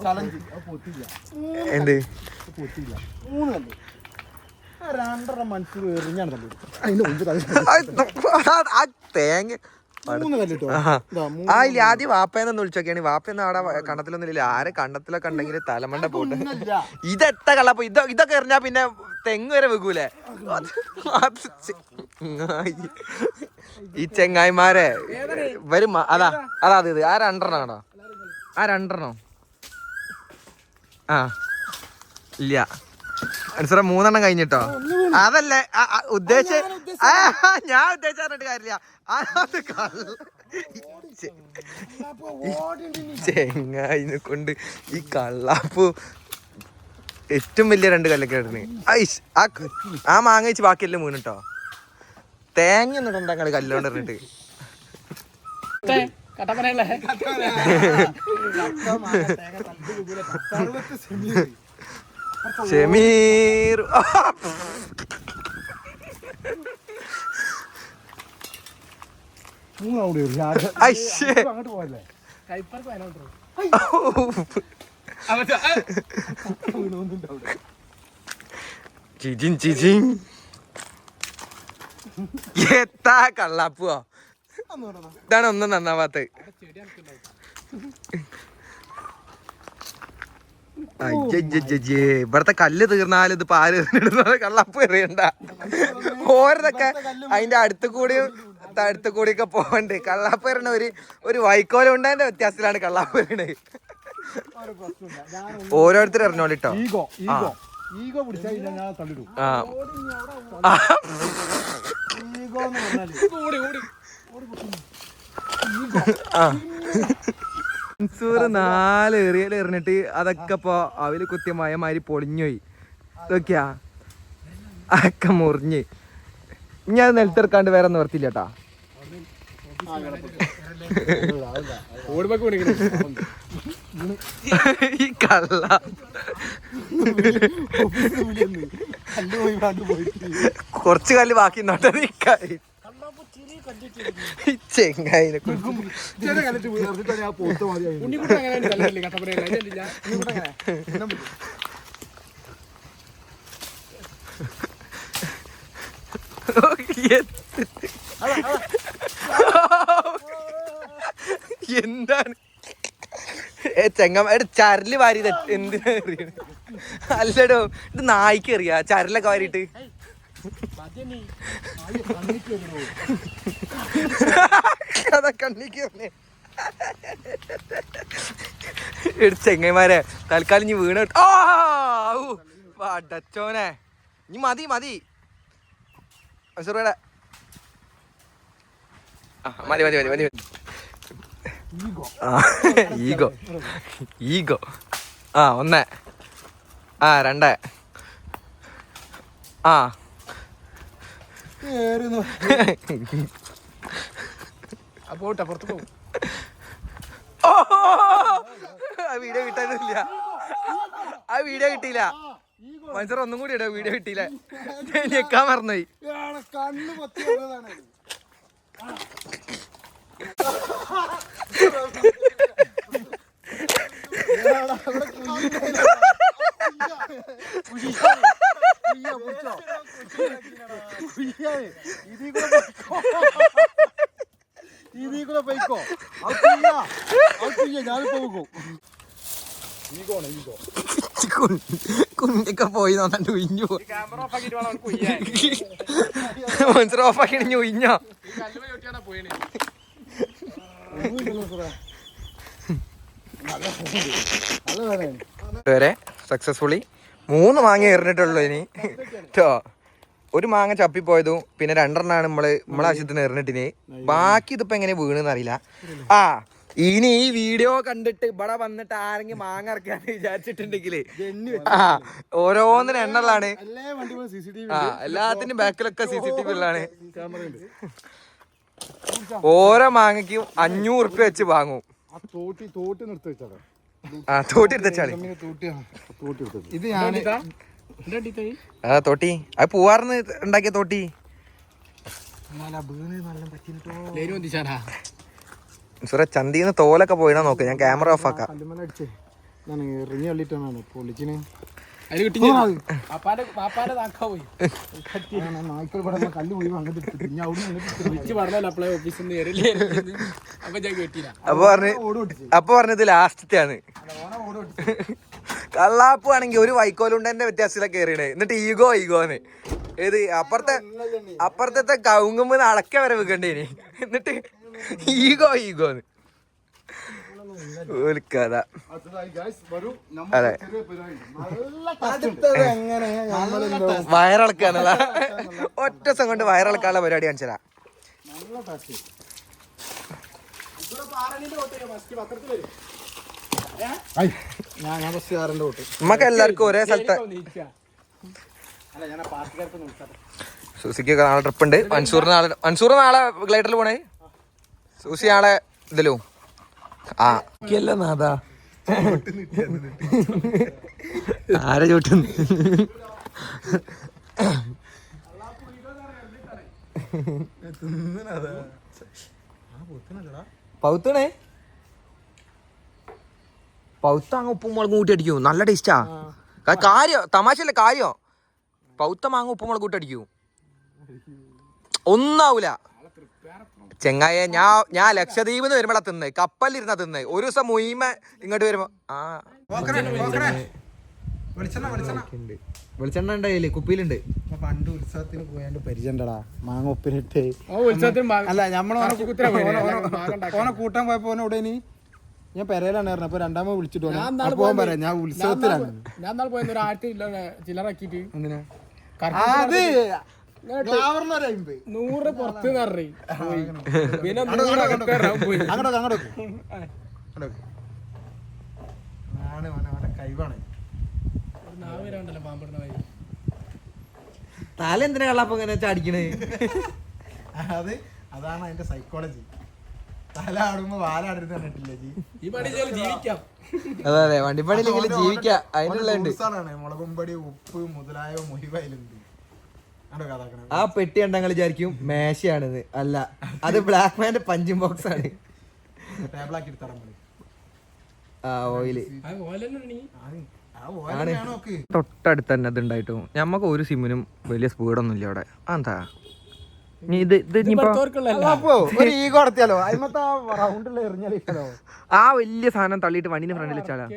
ചലഞ്ച്. അത് പൊട്ടില്ല. എന്ത് പൊട്ടില്ല. 3 കല്ല്. 2.5 മണിക്കൂർ എറിഞ്ഞാണ് തല്ലി. അതിന്റെ മുമ്പ് ആ തേങ്ങ 3 കല്ലിട്ടോ. ആ ഇല്ല, ആദ്യം വാപ്പയെന്ന് വിളിച്ചോക്കെയാണ്. വാപ്പയൊന്നും അവിടെ കണ്ടത്തിലൊന്നും ഇല്ല. ആരെ കണ്ടത്തിലൊക്കെ ഉണ്ടെങ്കിൽ തലമണ്ട പോട്ട്. ഇതെത്ത കള്ളപ്പോ ഇതൊക്കെ എറിഞ്ഞാ പിന്നെ തെങ്ങ് വരെ വെക്കൂലേ. ഈ ചെങ്ങായിമാരെ വരും. അതാ അതാ അത് ആ 2 ആണോ? ആ 2 ആ ഇല്ല അനുസര 3 കഴിഞ്ഞിട്ടോ. അതല്ലേ ഉദ്ദേശിച്ച. ഞാൻ ഉദ്ദേശിച്ച പറഞ്ഞിട്ട് കാര്യമില്ല. ചെങ്ങായിനെ കൊണ്ട് ഈ കള്ളാപ്പു ഏറ്റവും വലിയ 2 കല്ലൊക്കെ ഇടുന്നു. ആ മാങ്ങ വെച്ച് ബാക്കിയെല്ലാം വീണിട്ടോ. തേങ്ങ ഒന്നും ഇടണ്ടാ കല്ലോണ്ട് ഇറങ്ങിട്ട്. ഷമീർ അങ്ങോട്ട് പോയല്ലേ. എത്താ കള്ളാപ്പുവോ. ഇതാണ് ഒന്നും നന്നാവാത്ത. ഇവിടത്തെ കല്ല് തീർന്നാലും ഇത് പാല് കള്ളാപ്പ് എറിയണ്ട. ഓരോതൊക്കെ അതിന്റെ അടുത്ത് കൂടിയൊക്കെ പോകണ്ട്. കള്ളാപ്പ് എറിയണ ഒരു വൈക്കോല ഉണ്ടായതിന്റെ വ്യത്യാസത്തിലാണ് കള്ളാപ്പ് എറിയണത്. ഓരോരുത്തർ എറിഞ്ഞോളിട്ടോ. ഈഗോ പിടിച്ചാൽ ഞാൻ തള്ളിടും. മൻസൂർ 4 എറിയൽ എറിഞ്ഞിട്ട് അതൊക്കെ ഇപ്പൊ അവല് കുത്തിയ മയമാതിരി പൊളിഞ്ഞുപോയി. നോക്കിയാ അതൊക്കെ മുറിഞ്ഞ്. ഇനി അത് നിലത്തെടുക്കാണ്ട് വേറെ നിവർത്തില്ല കേട്ടാ. ഈ കള്ള കുറച്ച് കല്ല് ബാക്കി നോട്ടെ. ചെങ്ങായിനെ എന്താണ് ചെങ്ങമ്മ ചരല് വാരി എന്തിനാ എറിയണ? അല്ലടോ ഇത് നായ്ക്ക് എറിയാ ചരലൊക്കെ വാരിട്ട്. അതാ കണ്ണിക്ക് ചെങ്ങന്മാരെ തൽക്കാലം ഇനി വീണ്. അടച്ചോനെ ഇനി മതി മതി മതി മതി മതി മതി. Ego ego. 1 2 പോട്ടെ പുറത്ത് പോകും. വീഡിയോ കിട്ടാനില്ല. ആ വീഡിയോ കിട്ടിയില്ല. മനുഷ്യർ ഒന്നും കൂടി ഇടാ. വീഡിയോ കിട്ടിയില്ല. ഞെക്കാൻ മറന്നുപോയി. കണ്ണ് പറ്റിയതാണ്. ഇതിൽ കൂടെ പോയിക്കോ. ഞാനിപ്പോ പോകും. കുഞ്ഞൊക്കെ പോയി നന്നാണ്ട് ഉയിഞ്ഞു. മനുഷ്യർ ഓഫാക്കി ഉയിഞ്ഞോ. വരെ സക്സസ്ഫുള്ളി 3 മാങ്ങ എറിഞ്ഞിട്ടുള്ളൂ ഇനി കേട്ടോ. ഒരു മാങ്ങ ചപ്പിപ്പോയതും പിന്നെ 2 നമ്മളെ ആവശ്യത്തിന് എറിഞ്ഞിട്ടിന്. ബാക്കി ഇതിപ്പോ എങ്ങനെ വീണെന്ന് അറിയില്ല. ആ ഇനി ഈ വീഡിയോ കണ്ടിട്ട് ഇവിടെ വന്നിട്ട് ആരെങ്കിലും മാങ്ങ ഇറക്കാന്ന് വിചാരിച്ചിട്ടുണ്ടെങ്കില് ഓരോന്നിനും എണ്ണുള്ളതാണ്. എല്ലാത്തിനും ബാക്കിലൊക്കെ CCTV ഉള്ളതാണ്. ഓരോ മാങ്ങയ്ക്കും 500 ഉറുപ്പ്യ വെച്ച് വാങ്ങും. തോട്ടി എടുത്താളി. ഇത് ഞാൻ തോട്ടി അത് പൂവാർന്ന് ഉണ്ടാക്കിയ തോട്ടി. ചന്തീന്ന് തോലൊക്കെ പോയിടാ നോക്ക്. ഞാൻ ക്യാമറ ഓഫ് ആക്കാം. എറിഞ്ഞു തള്ളിട്ടാണ് പൊളിച്ചിന്. കല്ല് പോയി അപ്പൊ പറഞ്ഞത് ലാസ്റ്റത്തെയാണ്. കള്ളാപ്പു ആണെങ്കിൽ ഒരു വൈക്കോലുണ്ടന്റെ വ്യത്യാസത്തിലൊക്കെ കയറിയണേ. എന്നിട്ട് ഈഗോന്ന് ഏത് അപ്പുറത്തെ കവുങ്ങുമ്പോ അടക്ക വരെ വെക്കണ്ടേന്. എന്നിട്ട് ഈഗോന്ന് ഒരു കഥ. അതെ വയറിളക്കാനുള്ള ഒറ്റ ദിവസം കൊണ്ട് വയറിളക്കാനുള്ള പരിപാടി കാണിച്ചതാ. നമുക്ക് എല്ലാവർക്കും ഒരേ സ്ഥലത്ത്. സൂസിക്കൊക്കെ നാളെ ട്രിപ്പ് ഉണ്ട്. മൻസൂർ നാളെ ഗ്ലൈഡറിൽ പോണേ. സൂസി നാളെ ഇതിലും നാഥാ ആരെ ചോട്ടുന്നു. പൗത്തണേ പൗത്ത അങ്ങ് ഉപ്പും മുളകും കൂട്ടി അടിക്കൂ. നല്ല ടേസ്റ്റാ. കാര്യം തമാശല്ല കാര്യം. പൗത്ത മാങ്ങ ഉപ്പും മുളക് കൂട്ടി അടിക്കൂ. ഒന്നാവൂല ചെങ്ങായ. ഞാൻ ലക്ഷദ്വീപ് വരുമ്പോഴാ തിന്ന്. കപ്പലിരുന്ന തിന്ന്. ഒരു ദിവസം മുയിമ ഇങ്ങോട്ട് വരുമ്പോ വെളിച്ചെണ്ണ ഉണ്ടായില്ലേ കുപ്പിയിലുണ്ട്. പണ്ട് ഉത്സവത്തിന് പോയാണ്ട് പരിചയണ്ടടാ മാങ്ങ ഉപ്പിനിട്ട്. അല്ല ഓനെ കൂട്ടാൻ പോയപ്പോ ഇവിടെ ഇനി ഞാൻ പെരയിലാണ് പറഞ്ഞത്. അപ്പൊ രണ്ടാമത് വിളിച്ചിട്ട് പോകാൻ പറയാം. ഞാൻ ഉത്സവത്തിലാണ്. ഞാൻ നാളെ പോയത് 1000 ചില്ലറാക്കിട്ട്. അത് 100 പുറത്ത് പിന്നെ കഴിവാണ്. തല എന്തിനാ കള്ളപ്പ ഇങ്ങനെ ചാടിക്കണേ? അതാണ് അതിന്റെ സൈക്കോളജി. തല ആടുമ്പോ വാലാടരുത് പറഞ്ഞിട്ടില്ലേ ജി? അതെ വണ്ടിപ്പണിയിലെങ്കിലും ജീവിക്കാം. അതിനുള്ള മുളകും പൊടി ഉപ്പ് മുതലായ മുഹിവയിലുണ്ട്. ആ പെട്ടി കണ്ടങ്ങൾ വിചാരിക്കും മേശയാണിത്. അല്ല, അത് ബ്ലാക്ക് മാന്റെ പഞ്ചിങ് ബോക്സ് ആണ്. ടേബിളാക്കി എടുത്താൽ ഓയില് തൊട്ടടുത്ത് തന്നെ ഇത് ഉണ്ടായിട്ടും ഞമ്മക്ക് ഒരു സിമ്മിനും വലിയ സ്പീഡൊന്നും ഇല്ല അവിടെ. എന്താ ആ വലിയ സാധനം തള്ളിയിട്ട് വണ്ടിന്റെ ഫ്രണ്ടിൽ വെച്ചാലാ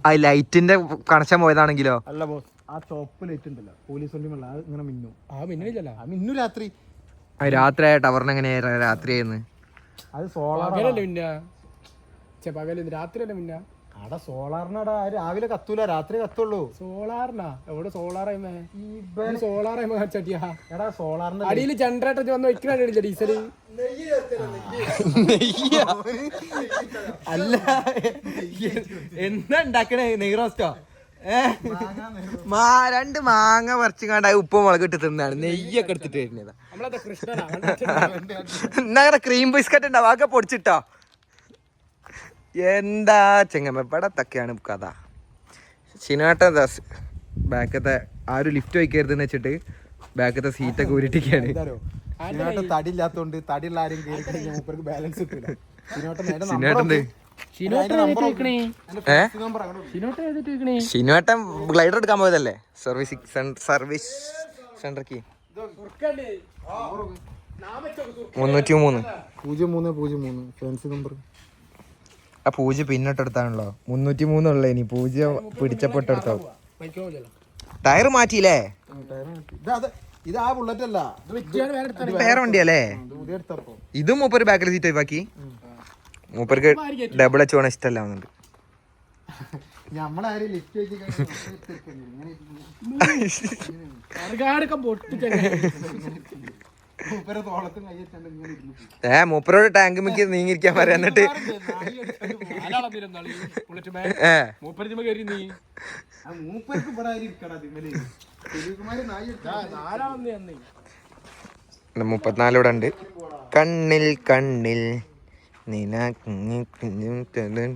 ആ ലൈറ്റിന്റെ കണക്ഷൻ പോയതാണെങ്കിലോ? അല്ല ബോസ്, ആ ചോപ്പ് ലൈറ്റ് ഉണ്ടല്ലോ പോലീസ് വണ്ടി ഇങ്ങനെ മിന്നു രാത്രി. രാത്രി ആയ ടവറിന് എങ്ങനെയാ രാത്രി ആയിരുന്നു? അത് സോളാർ രാത്രിയല്ല പിന്നെ അവിടെ സോളാറിനടാ. രാവിലെ കത്തൂല, രാത്രി കത്തുള്ളൂ. സോളാറിനാ എവിടെ സോളാറായ്മേ? സോളാറായ്മ ചട്ടിയാ എടാ സോളാറിന്റെ അടിയിൽ ജനറേറ്റർ വന്ന് വെക്കണില്ല ഡീസല്. അല്ല എന്താ ഉണ്ടാക്കണേ? നെയ്റോസ്റ്റോ? 2 മാങ്ങ പറിച്ചുകാണ്ട് ഉപ്പ് മുളക് ഇട്ട് തിന്നാണ്. നെയ്യൊക്കെ എടുത്തിട്ട് വരുന്നതാ. എന്നാ ക്രീം ബിസ്ക്കറ്റ് ഉണ്ടാവും, അതൊക്കെ പൊടിച്ചിട്ടോ. എന്താ ചെങ്ങമ്മപ്പടത്തൊക്കെയാണ് കഥ. ശിനാട്ടൻ ദാസ് ബാക്കത്തെ ആ ഒരു ലിഫ്റ്റ് വയ്ക്കരുതെന്ന് വെച്ചിട്ട് ബാക്കത്തെ സീറ്റൊക്കെ ഉരുട്ടിക്കാണ്. തടിയില്ലാത്തോണ്ട് തടിയുള്ള ആരും ബാലൻസ് കിട്ടില്ല. ഷിനുവേട്ടൻ ഗ്ലൈഡർ എടുക്കാൻ പോയതല്ലേ സർവീസ് സെന്റർക്ക്. 303 fancy number. ആ പൂജ പിന്നിട്ടെടുത്താണല്ലോ 303 ഉള്ള. ഇനി പൂജ പിടിച്ചപ്പെട്ടെടുത്തോ. ടയർ മാറ്റിയില്ലേ? ഇത് ആ ബുള്ളറ്റ് അല്ല, വേറെ വണ്ടിയല്ലേ? ഇതും മൂപ്പര് ബാക്കിൽ സീറ്റ് ഒഴിവാക്കി. മൂപ്പർക്ക് ഡബിൾ എച്ച് വേണം ഇഷ്ടമല്ലാവുന്നുണ്ട്. നമ്മളാരും ലിഫ്റ്റ് വെച്ച് തോളത്തും കൈയ്യറ്റാണ്ട് ഇങ്ങനെ ഇരുന്നു. മൂപ്പരോട് ടാങ്ക് മിക്ക് നീങ്ങിരിക്കാൻ പറയാം. എന്നിട്ട് മൂപ്പർക്ക് ഇവിടെ ആരും ഇരിക്കടാ തിമ്മല്. സുനിൽകുമാര് നായി 34 ഇവിടെ ഉണ്ട്. കണ്ണിൽ കണ്ണിൽ നിന 34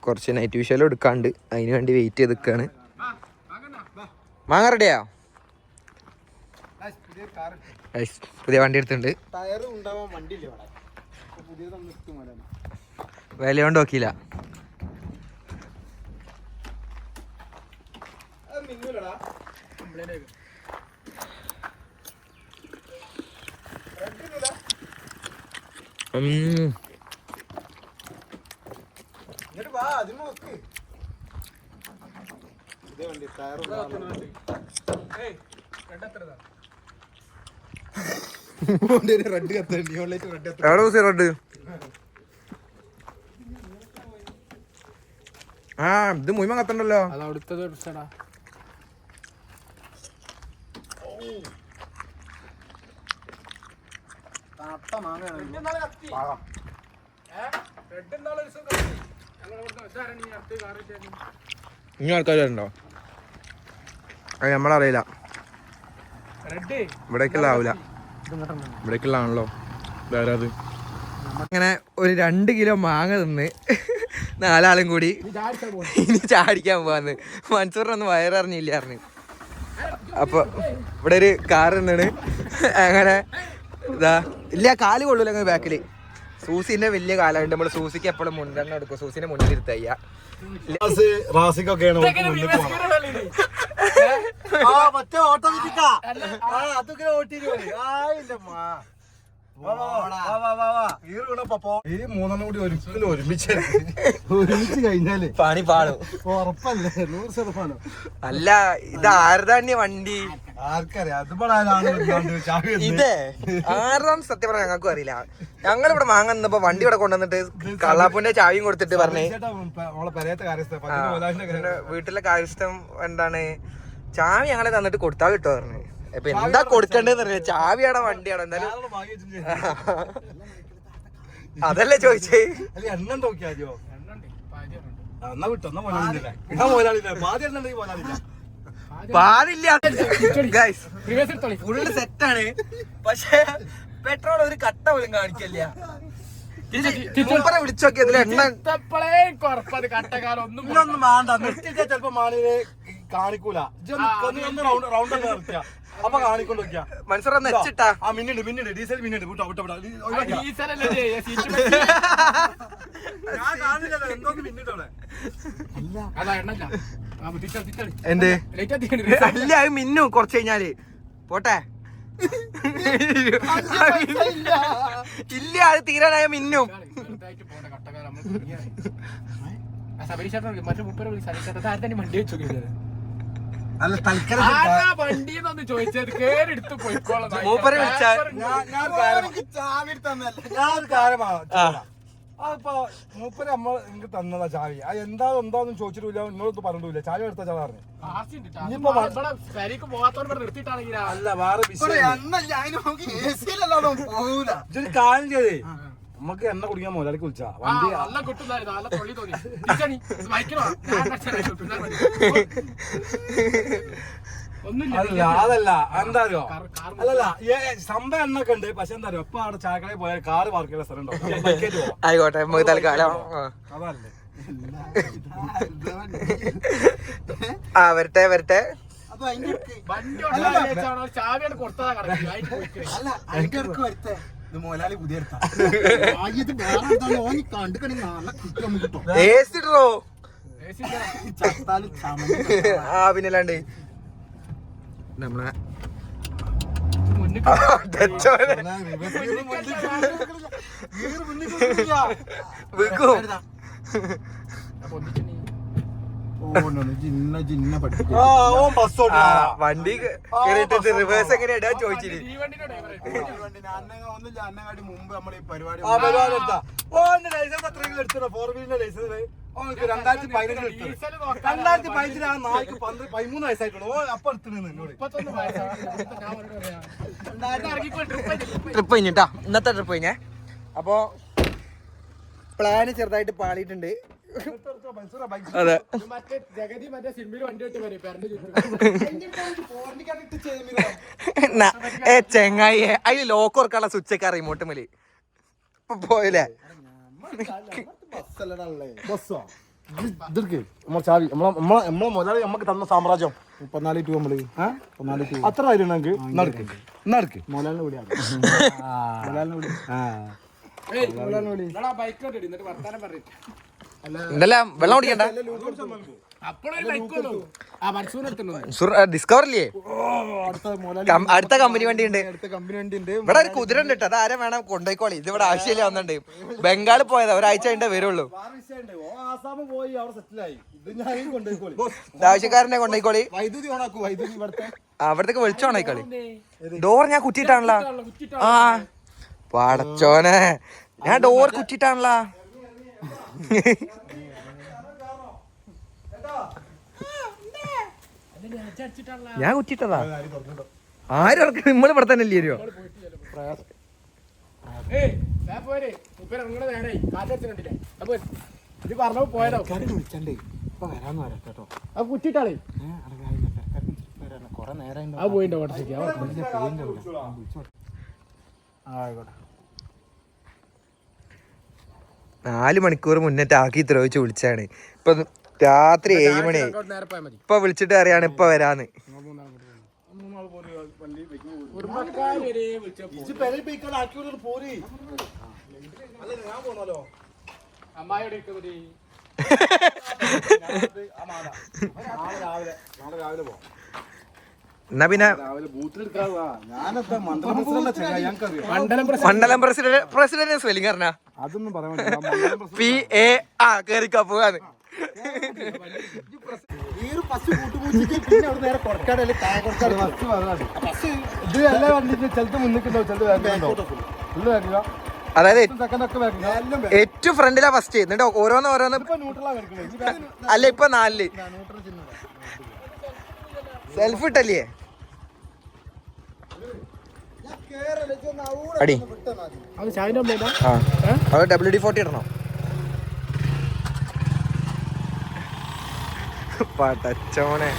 കുറച്ച് നൈറ്റ് വിഷ്വലും എടുക്കാണ്ട് അതിന് വേണ്ടി വെയിറ്റ് ചെയ്ത് നിൽക്കുകയാണ്. മാങ്ങ റെഡിയാ? പുതിയ വണ്ടി എടുത്തിട്ടുണ്ട്. ടയറ് ഉണ്ടാവാൻ വണ്ടിയില്ല ഇവിടെ. പുതിയതൊന്നും എത്തും പോലെ വില കൊണ്ട് നോക്കിയില്ല. റെഡ് കത്തണ്ടി റെഡ് എവിടെ ദിവസം റെഡ്? ആ ഇത് മുഴുവൻ കത്തണ്ടല്ലോ. അത് അവിടുത്തെ ഇനി ആൾക്കാരുണ്ടോ? അത് നമ്മളറിയില്ല. ഇവിടേക്കുള്ള ആവില്ല, ഇവിടേക്കുള്ള ആണല്ലോ. അങ്ങനെ ഒരു 2 കിലോ മാങ്ങ തിന്ന് 4 ആളും കൂടി ഇനി ചാടിക്കാൻ പോവാന്ന്. മൻസൂറിനൊന്നും വയറിഞ്ഞില്ലായിരുന്നു. അപ്പൊ ഇവിടെ ഒരു കാറ് നിന്നാണ്. അങ്ങനെ ഇതാ ഇല്ല, കാല് കൊള്ളൂല അങ്ങനെ ബാക്കില്. സൂസിന്റെ വലിയ കാലുണ്ട്. നമ്മള് സൂസിക്ക് എപ്പോഴും മുൻഗണന എടുക്കും. സൂസിനെ മുന്നിൽ ഇരുത്തയ്യ. ഈ 3 കൂടി ഒരിക്കലും ഒരുമിച്ച് കഴിഞ്ഞാല് പണി പാടും. ഉറപ്പല്ലേ? 100%. അല്ല, ഇത് ആരുതാണ്യ വണ്ടി? ആർക്കറിയാം. ഇതേ ആരുതാന്ന് സത്യം പറഞ്ഞാൽ ഞങ്ങൾക്കും അറിയില്ല. ഞങ്ങളിവിടെ മാങ്ങ നിന്നപ്പോ വണ്ടി ഇവിടെ കൊണ്ടുവന്നിട്ട് കള്ളാപ്പൂന്റെ ചാവിയും കൊടുത്തിട്ട് പറഞ്ഞേ വീട്ടിലെ കാര്യസ്ഥം എന്താണ് ചാവി ഞങ്ങളെ തന്നിട്ട് കൊടുത്താൽ കിട്ടുമോ പറഞ്ഞു. ഇപ്പൊ എന്താ കൊടുക്കണ്ടെന്ന് അറിയില്ല. ചാവിയാണോ വണ്ടിയാണോ എന്തായാലും അതല്ലേ ചോദിച്ചേ. എണ്ണം നോക്കിയാലോ? പാടില്ല. ഫുള്ള് സെറ്റാണ്. പക്ഷെ പെട്രോൾ ഒരു കട്ട പോലും കാണിക്കില്ല. വിളിച്ചു നോക്കിയതിൽ എണ്ണ ഒന്നും വേണ്ട. നിർത്തിച്ചാ ചെലപ്പോ മാണിയെ കാണിക്കൂല. റൗണ്ട് അപ്പൊ കാണിക്കൊണ്ട് നോക്കിയാ മനസ്സിലൊന്ന് വെച്ചിട്ടാ. ആ മിന്നുണ്ട് ഡീസൽ മിന്നുണ്ട്. ഞാൻ കാണില്ലല്ലോ എന്തോന്ന് മിന്നിട്ടവിടെ. എന്ത് അല്ല, അത് മിന്നും കുറച്ച് കഴിഞ്ഞാല്. പോട്ടെ ഇല്ല, അത് തീരാനായ മിന്നും. അല്ല തൽക്കാലം മൂപ്പരെ വിളിച്ചാൽ ഞാനൊരു കാര്യമാണ്. അതിപ്പോ മൂപ്പര് എനിക്ക് തന്നതാ ചാവി. അത് എന്താന്ന് ചോദിച്ചിട്ടില്ല, നിങ്ങളൊന്നും പറഞ്ഞിട്ടില്ല. ചാവി എടുത്ത ചാവ പറഞ്ഞു. അല്ല വേറെ ഇതൊരു കാര്യം ചെയ്തേ. നമുക്ക് എണ്ണ കുടിക്കാൻ മുതലാളിക്ക് വിളിച്ചാ വണ്ടി അല്ല അതല്ല എന്താ അറിയോ? അല്ലല്ല സംഭവം എണ്ണൊക്കെ ഉണ്ട്. പക്ഷെ എന്താ അറിയോ, ഇപ്പൊ അവിടെ ചായക്കടയിൽ പോയാൽ കാറ് പാർക്ക് ചെയ്യുന്ന സ്ഥലം ഉണ്ടാവും. ആയിക്കോട്ടെ, നമുക്ക് തൽക്കാലം അതല്ലേ വരട്ടെ വരട്ടെ. മോലാളി പുതിയ പിന്നല്ലാണ്ട് നമ്മളെ ജിന്ന പഠിപ്പിക്കും ഓൻ ബസ് ഓടിക്കും വണ്ടി കേറിട്ട് റിവേഴ്സ് എങ്ങനെ ഇടാ ചോദിച്ചിന്. അന്നങ്ങാടി മുമ്പ് നമ്മൾ ഈ പരിപാടി ആ പരിപാടി എടുത്താ ഓന്റെ ലൈസൻസ് അത്രയും എടുത്തോ 4 വീലറിന്റെ ലൈസൻസ് ഓനക്ക് 2015 എടുത്തു 2015 ആ നായ്ക്ക് 13 വയസ്സായിട്ടുള്ളൂ ഓ അപ്പൊ എടുത്തിരുന്നു എന്നോട് ട്രിപ്പ് കഴിഞ്ഞിട്ടാ ഇന്നത്തെ ട്രിപ്പ് കഴിഞ്ഞേ. അപ്പോ പ്ലാന് ചെറുതായിട്ട് പാളിയിട്ടുണ്ട്. അതെ ചെങ്ങായി അതിൽ ലോക്ക് ഓർക്കാനുള്ള സ്വിച്ചൊക്കെ റിമോട്ട് മേല് ഇപ്പൊ പോയില്ലേ. ബസ്സോ ഇതെടുക്ക് നമ്മളെ ചാവി നമ്മളെ മുതലാളി നമുക്ക് തന്ന സാമ്രാജ്യം 14 ടു നമ്മള് 14 ടു അത്ര ആയിരുന്നു നമുക്ക് നടക്ക് മോലാലിനെ വിളിയാണ് ഉണ്ടല്ല വെള്ളം കുടിക്കണ്ട. ഡിസ്കവർ ഇല്ലേ അടുത്ത കമ്പനി വണ്ടി ഉണ്ട്. ഇവിടെ ഒരു കുതിര ഉണ്ട് കേട്ടോ. അത് ആരെ വേണം കൊണ്ടുപോയിക്കോളി. ഇത് ഇവിടെ ആവശ്യമില്ല വന്നിട്ടുണ്ട്. ബംഗാളിൽ പോയതാ ഒരാഴ്ച കഴിഞ്ഞേ വരുള്ളൂ. ആവശ്യക്കാരനെ കൊണ്ടുപോയിക്കോളി. അവിടത്തേക്ക് വെളിച്ചം കൊണ്ടുപോയിക്കോളി. ഡോർ ഞാൻ കുറ്റിയിട്ടാണല്ലോ. ആ പടച്ചോനെ ഞാൻ ഡോർ കുറ്റിയിട്ടാണല്ലോ. ഞാൻ കുറ്റിട്ടതാ. ആരും നമ്മൾ ഇവിടെ തന്നെ ഇല്ലേ വരുമോ? കുറ്റിട്ടാളേ അത് പോയിട്ടോ 4 മണിക്കൂർ മുന്നേറ്റ് ആക്കി ദ്രോഹിച്ച് വിളിച്ചാണ്. ഇപ്പൊ രാത്രി 7 മണിയായി. ഇപ്പൊ വിളിച്ചിട്ട് അറിയാണ് ഇപ്പൊ വരാന്ന്. എന്നാ പിന്നെ മണ്ഡലം പ്രസിഡന്റ് സ്പെല്ലിംഗ് പറഞ്ഞ അതൊന്നും പറയാൻ PA കേറിക്കാ പോവാന്ന്. അതായത് ഏറ്റവും ഫ്രണ്ടിലാ ഫസ്റ്റ്. എന്നിട്ട് ഓരോന്ന് അല്ല ഇപ്പൊ 4 സെൽഫ് ഇട്ടല്ലേ അടി. അത് WD-40 ഇടണം. പടച്ചോനെ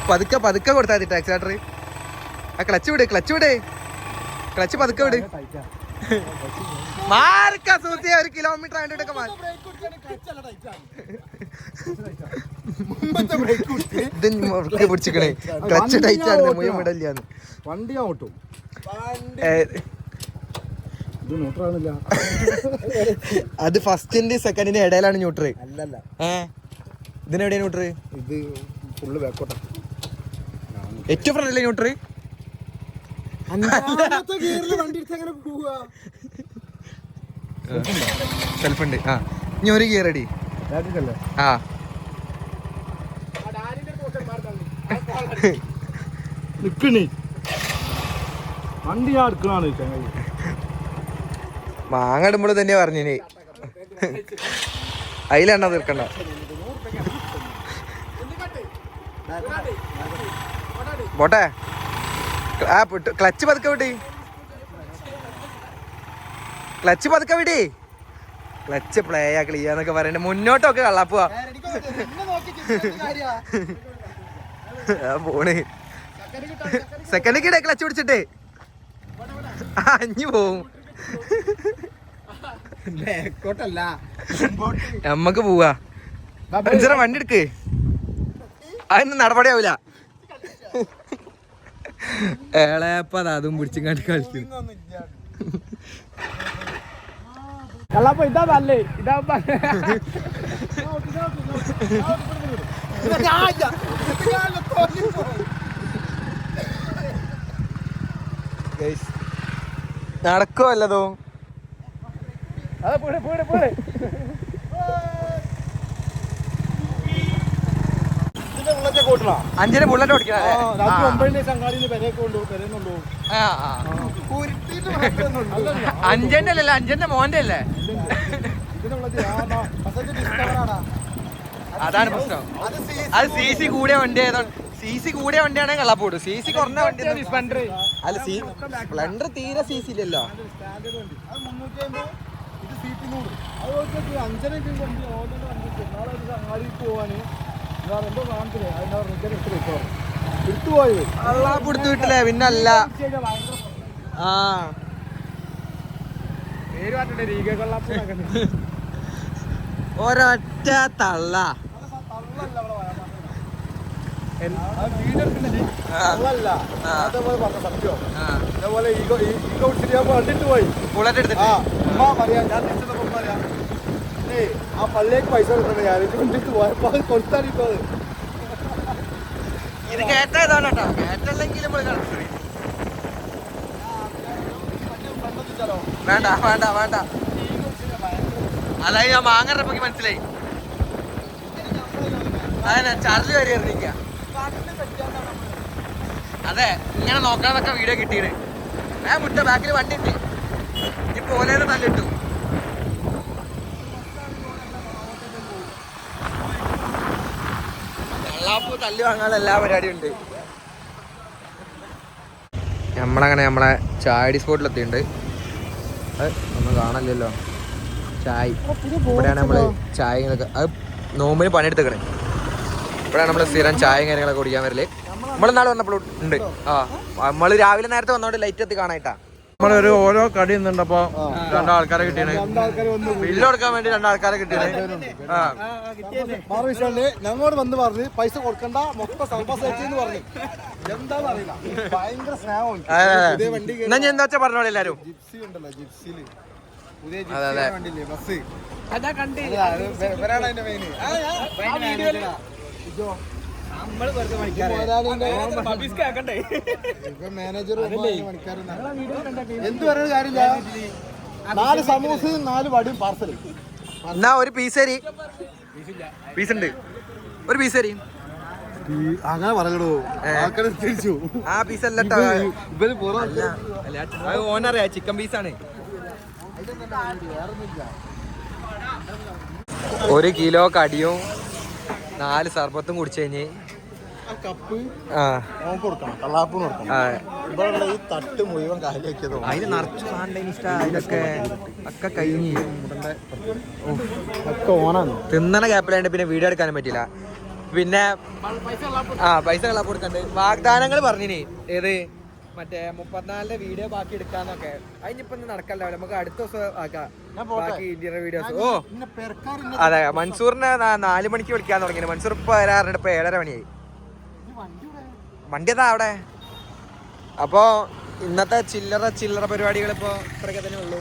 പതുക്കെ കൊടുത്താ മതി. ടാക്സി ആട്ടർ ആ ക്ലച്ച് വിട് ക്ലച്ച് പതുക്കെ വിട്. മാർക്കാ സുഹൃത്തെ 1 കിലോമീറ്റർ ആയിട്ടൊക്കെ മാറി. ഇത് പിടിച്ചിക്കണേ ക്ലച്ച് ടൈറ്റ് ആണ്. മുഴുവൻ വിടല്ലാന്ന് വണ്ടി ഓട്ടും അത് ഫസ്റ്റിന്റെ സെക്കൻഡിന്റെ ഇടയിലാണ് ന്യൂട്രൽ. അല്ലല്ല ഇതിനെവിടെയാ ന്യൂട്രൽ? ഇത് ഫുള്ള് ബാക്കോട്ടാ. ഏറ്റവും ഫ്രണ്ടിലെ ന്യൂട്രൽ സെൽഫ് ഉണ്ട്. ആ ഇനി ഒരു ഗിയർ അടി. ആ നിക്കണേ വണ്ടി ഞാൻ എടുക്കണാണ്. മാങ്ങടുമ്പോൾ തന്നെ പറഞ്ഞിനി അതിലെണ്ണ തീർക്കണ്ട. പോട്ടെ. ആ ക്ലച്ച് പതുക്കെ വിടി. ക്ലച്ച് പ്ലേ ആ ക്ലിയാന്നൊക്കെ പറയണ്ട. മുന്നോട്ടൊക്കെ കള്ളാപ്പുവാ പോണ്. സെക്കൻഡ് കിടേ ക്ലച്ച് പിടിച്ചിട്ട് അഞ്ഞു പോവും. നമ്മക്ക് പോവാ. അഞ്ചര വണ്ടി എടുക്ക്. അതൊന്നും നടപടിയാവൂല. ഏളേപ്പ അതും പിടിച്ചും കണ്ടി കളിക്കും. ഇതാ നല്ലേ. ഇതാ നടക്കോ അല്ലതോ ഇതിന്റെ ഉള്ളത്തെ കൂട്ടണോ 5-ന് ബുള്ളറ്റ് ഓടിക്കണം രാത്രി 9 സംഘാടിയിൽ പെരയൊക്കെ കൊണ്ടുപോകും 5-ന്റെ അല്ലല്ലോ 5-ന്റെ മോന്റെ അല്ലേ അതാണ് പ്രശ്നം അത് CC കൂടിയ വണ്ടി ആയതുകൊണ്ട് CC കൂടിയ വണ്ടിയാണെങ്കിൽ കള്ളപ്പോട്ട് CC കുറഞ്ഞ വണ്ടി അല്ല സ്പ്ലെൻഡർ തീരെ CC ഇല്ലല്ലോ കള്ളാപ്പെടുത്ത് വിട്ടില്ലേ പിന്നല്ല ആ ഒരൊറ്റ തള്ള ബുള്ളറ്റ് എടുത്തിട്ട് ആ പള്ളിയേക്ക് പൈസ കൊടുക്കണേ ഞാൻ കൊണ്ടിട്ട് പോയപ്പോ അത് കൊടുത്താലിപ്പോ ഇത് കേട്ടതാണ് കേട്ടോ കേട്ടല്ലെങ്കിൽ വേണ്ട വേണ്ട വേണ്ട അതായത് ഞാൻ മാങ്ങറപ്പോ മനസ്സിലായി അതന്നെ ചാർജ് വരെ എറിഞ്ഞിക്ക അതെ ഇങ്ങനെ നോക്കാന്നൊക്കെ വീഡിയോ കിട്ടിയത് മുട്ട ബാക്കിൽ വണ്ടി ഉണ്ട് ഇപ്പൊ ഓലേന്ന് തല്ലിട്ടു കള്ളാപ്പൂ തല്ലി വാങ്ങാനുള്ള എല്ലാ പരിപാടിയും ഉണ്ട് നമ്മളങ്ങനെ നമ്മളെ ചായടി സ്പോട്ടിലെത്തിയിട്ടുണ്ട് ഒന്നും കാണല്ലോ ചായ ഇവിടെയാണ് നമ്മള് ചായ അത് നോമ്പിന് പണിയെടുത്തേക്കണേ ഇവിടെയാണ് നമ്മള് സ്ഥിരം ചായയും കാര്യങ്ങളൊക്കെ കുടിക്കാൻ വരല് നമ്മള് നാളെ വന്നപ്പോഴും ഉണ്ട് നമ്മള് രാവിലെ നേരത്തെ വന്നോണ്ട് ലൈറ്റ് എത്തി കാണായിട്ടാ നമ്മളൊരു ഓരോ കടി നിന്നുണ്ടപ്പോ രണ്ടാൾക്കാരെ കിട്ടിയാണ് ബില്ല് കൊടുക്കാൻ വേണ്ടി രണ്ടാൾക്കാരെ കിട്ടിയത് ഞങ്ങളോട് വന്ന് പറഞ്ഞ് പൈസ കൊടുക്കണ്ട മൊത്തം സർവീസ് പറഞ്ഞു എന്താന്ന് അറിയില്ല ഭയങ്കര സ്നേഹം എന്നാ ഞാൻ എന്താ വെച്ചാ പറഞ്ഞോളൂ എല്ലാരും ജിപ്സി ഉണ്ടല്ലോ ജിപ്സിയില് പുതിയ അതെ, അതെ. വണ്ടിയില്ലേ ബസ് മാനേജർ എന്ത് പറയുന്ന കാര്യമില്ല 4 സമൂസയും 4 വടിയും പാർസൽ എന്നാ ഒരു പീസ് ഉണ്ട് ഒരു പീസ് അങ്ങനെ പറയണോ തിരിച്ചു ആ പീസ് അല്ല ഇവര് ഓനറിയാ ചിക്കൻ പീസാണ് 1 കിലോ കടിയും 4 സർബത്തും കുടിച്ചു കഴിഞ്ഞ് കപ്പ് ആ കൊടുക്കണം കള്ളാപ്പൂന്ന് കൊടുക്കണം ഇവിടെ ഈ തട്ട് മുഴുവൻ കാലിയാക്കിയതോ അതിന് നിറച്ചു സാധനം ഇഷ്ടം ഇതൊക്കെ ഒക്കെ കഴിഞ്ഞ് ഒക്കെ ഓണാണ് തിന്നണ ഗ്യാപ്പിലായിട്ട് പിന്നെ വീഡിയോ എടുക്കാനും പറ്റില്ല പിന്നെ പൈസ കള്ളാപ്പ് കൊടുക്കണ്ട് വാഗ്ദാനങ്ങൾ പറഞ്ഞിനി ഏത് മറ്റേ 34 വീഡിയോ ബാക്കി എടുക്കാന്നൊക്കെ അതിനിപ്പോ നടക്കല്ലോ നമുക്ക് അടുത്ത ദിവസം ആക്കാം ബാക്കി ഇന്ത്യയുടെ വീഡിയോസ് ഓ അതെ മൻസൂറിനെ 4 മണിക്ക് വിളിക്കാൻ തുടങ്ങി മൻസൂർ ഇപ്പൊ വരാറുണ്ട് ഇപ്പൊ 7:30 മണിയായി വണ്ടി അതാ അവിടെ അപ്പോ ഇന്നത്തെ ചില്ലറ പരിപാടികൾ ഇപ്പൊ ഇത്രയൊക്കെ തന്നെ ഉള്ളൂ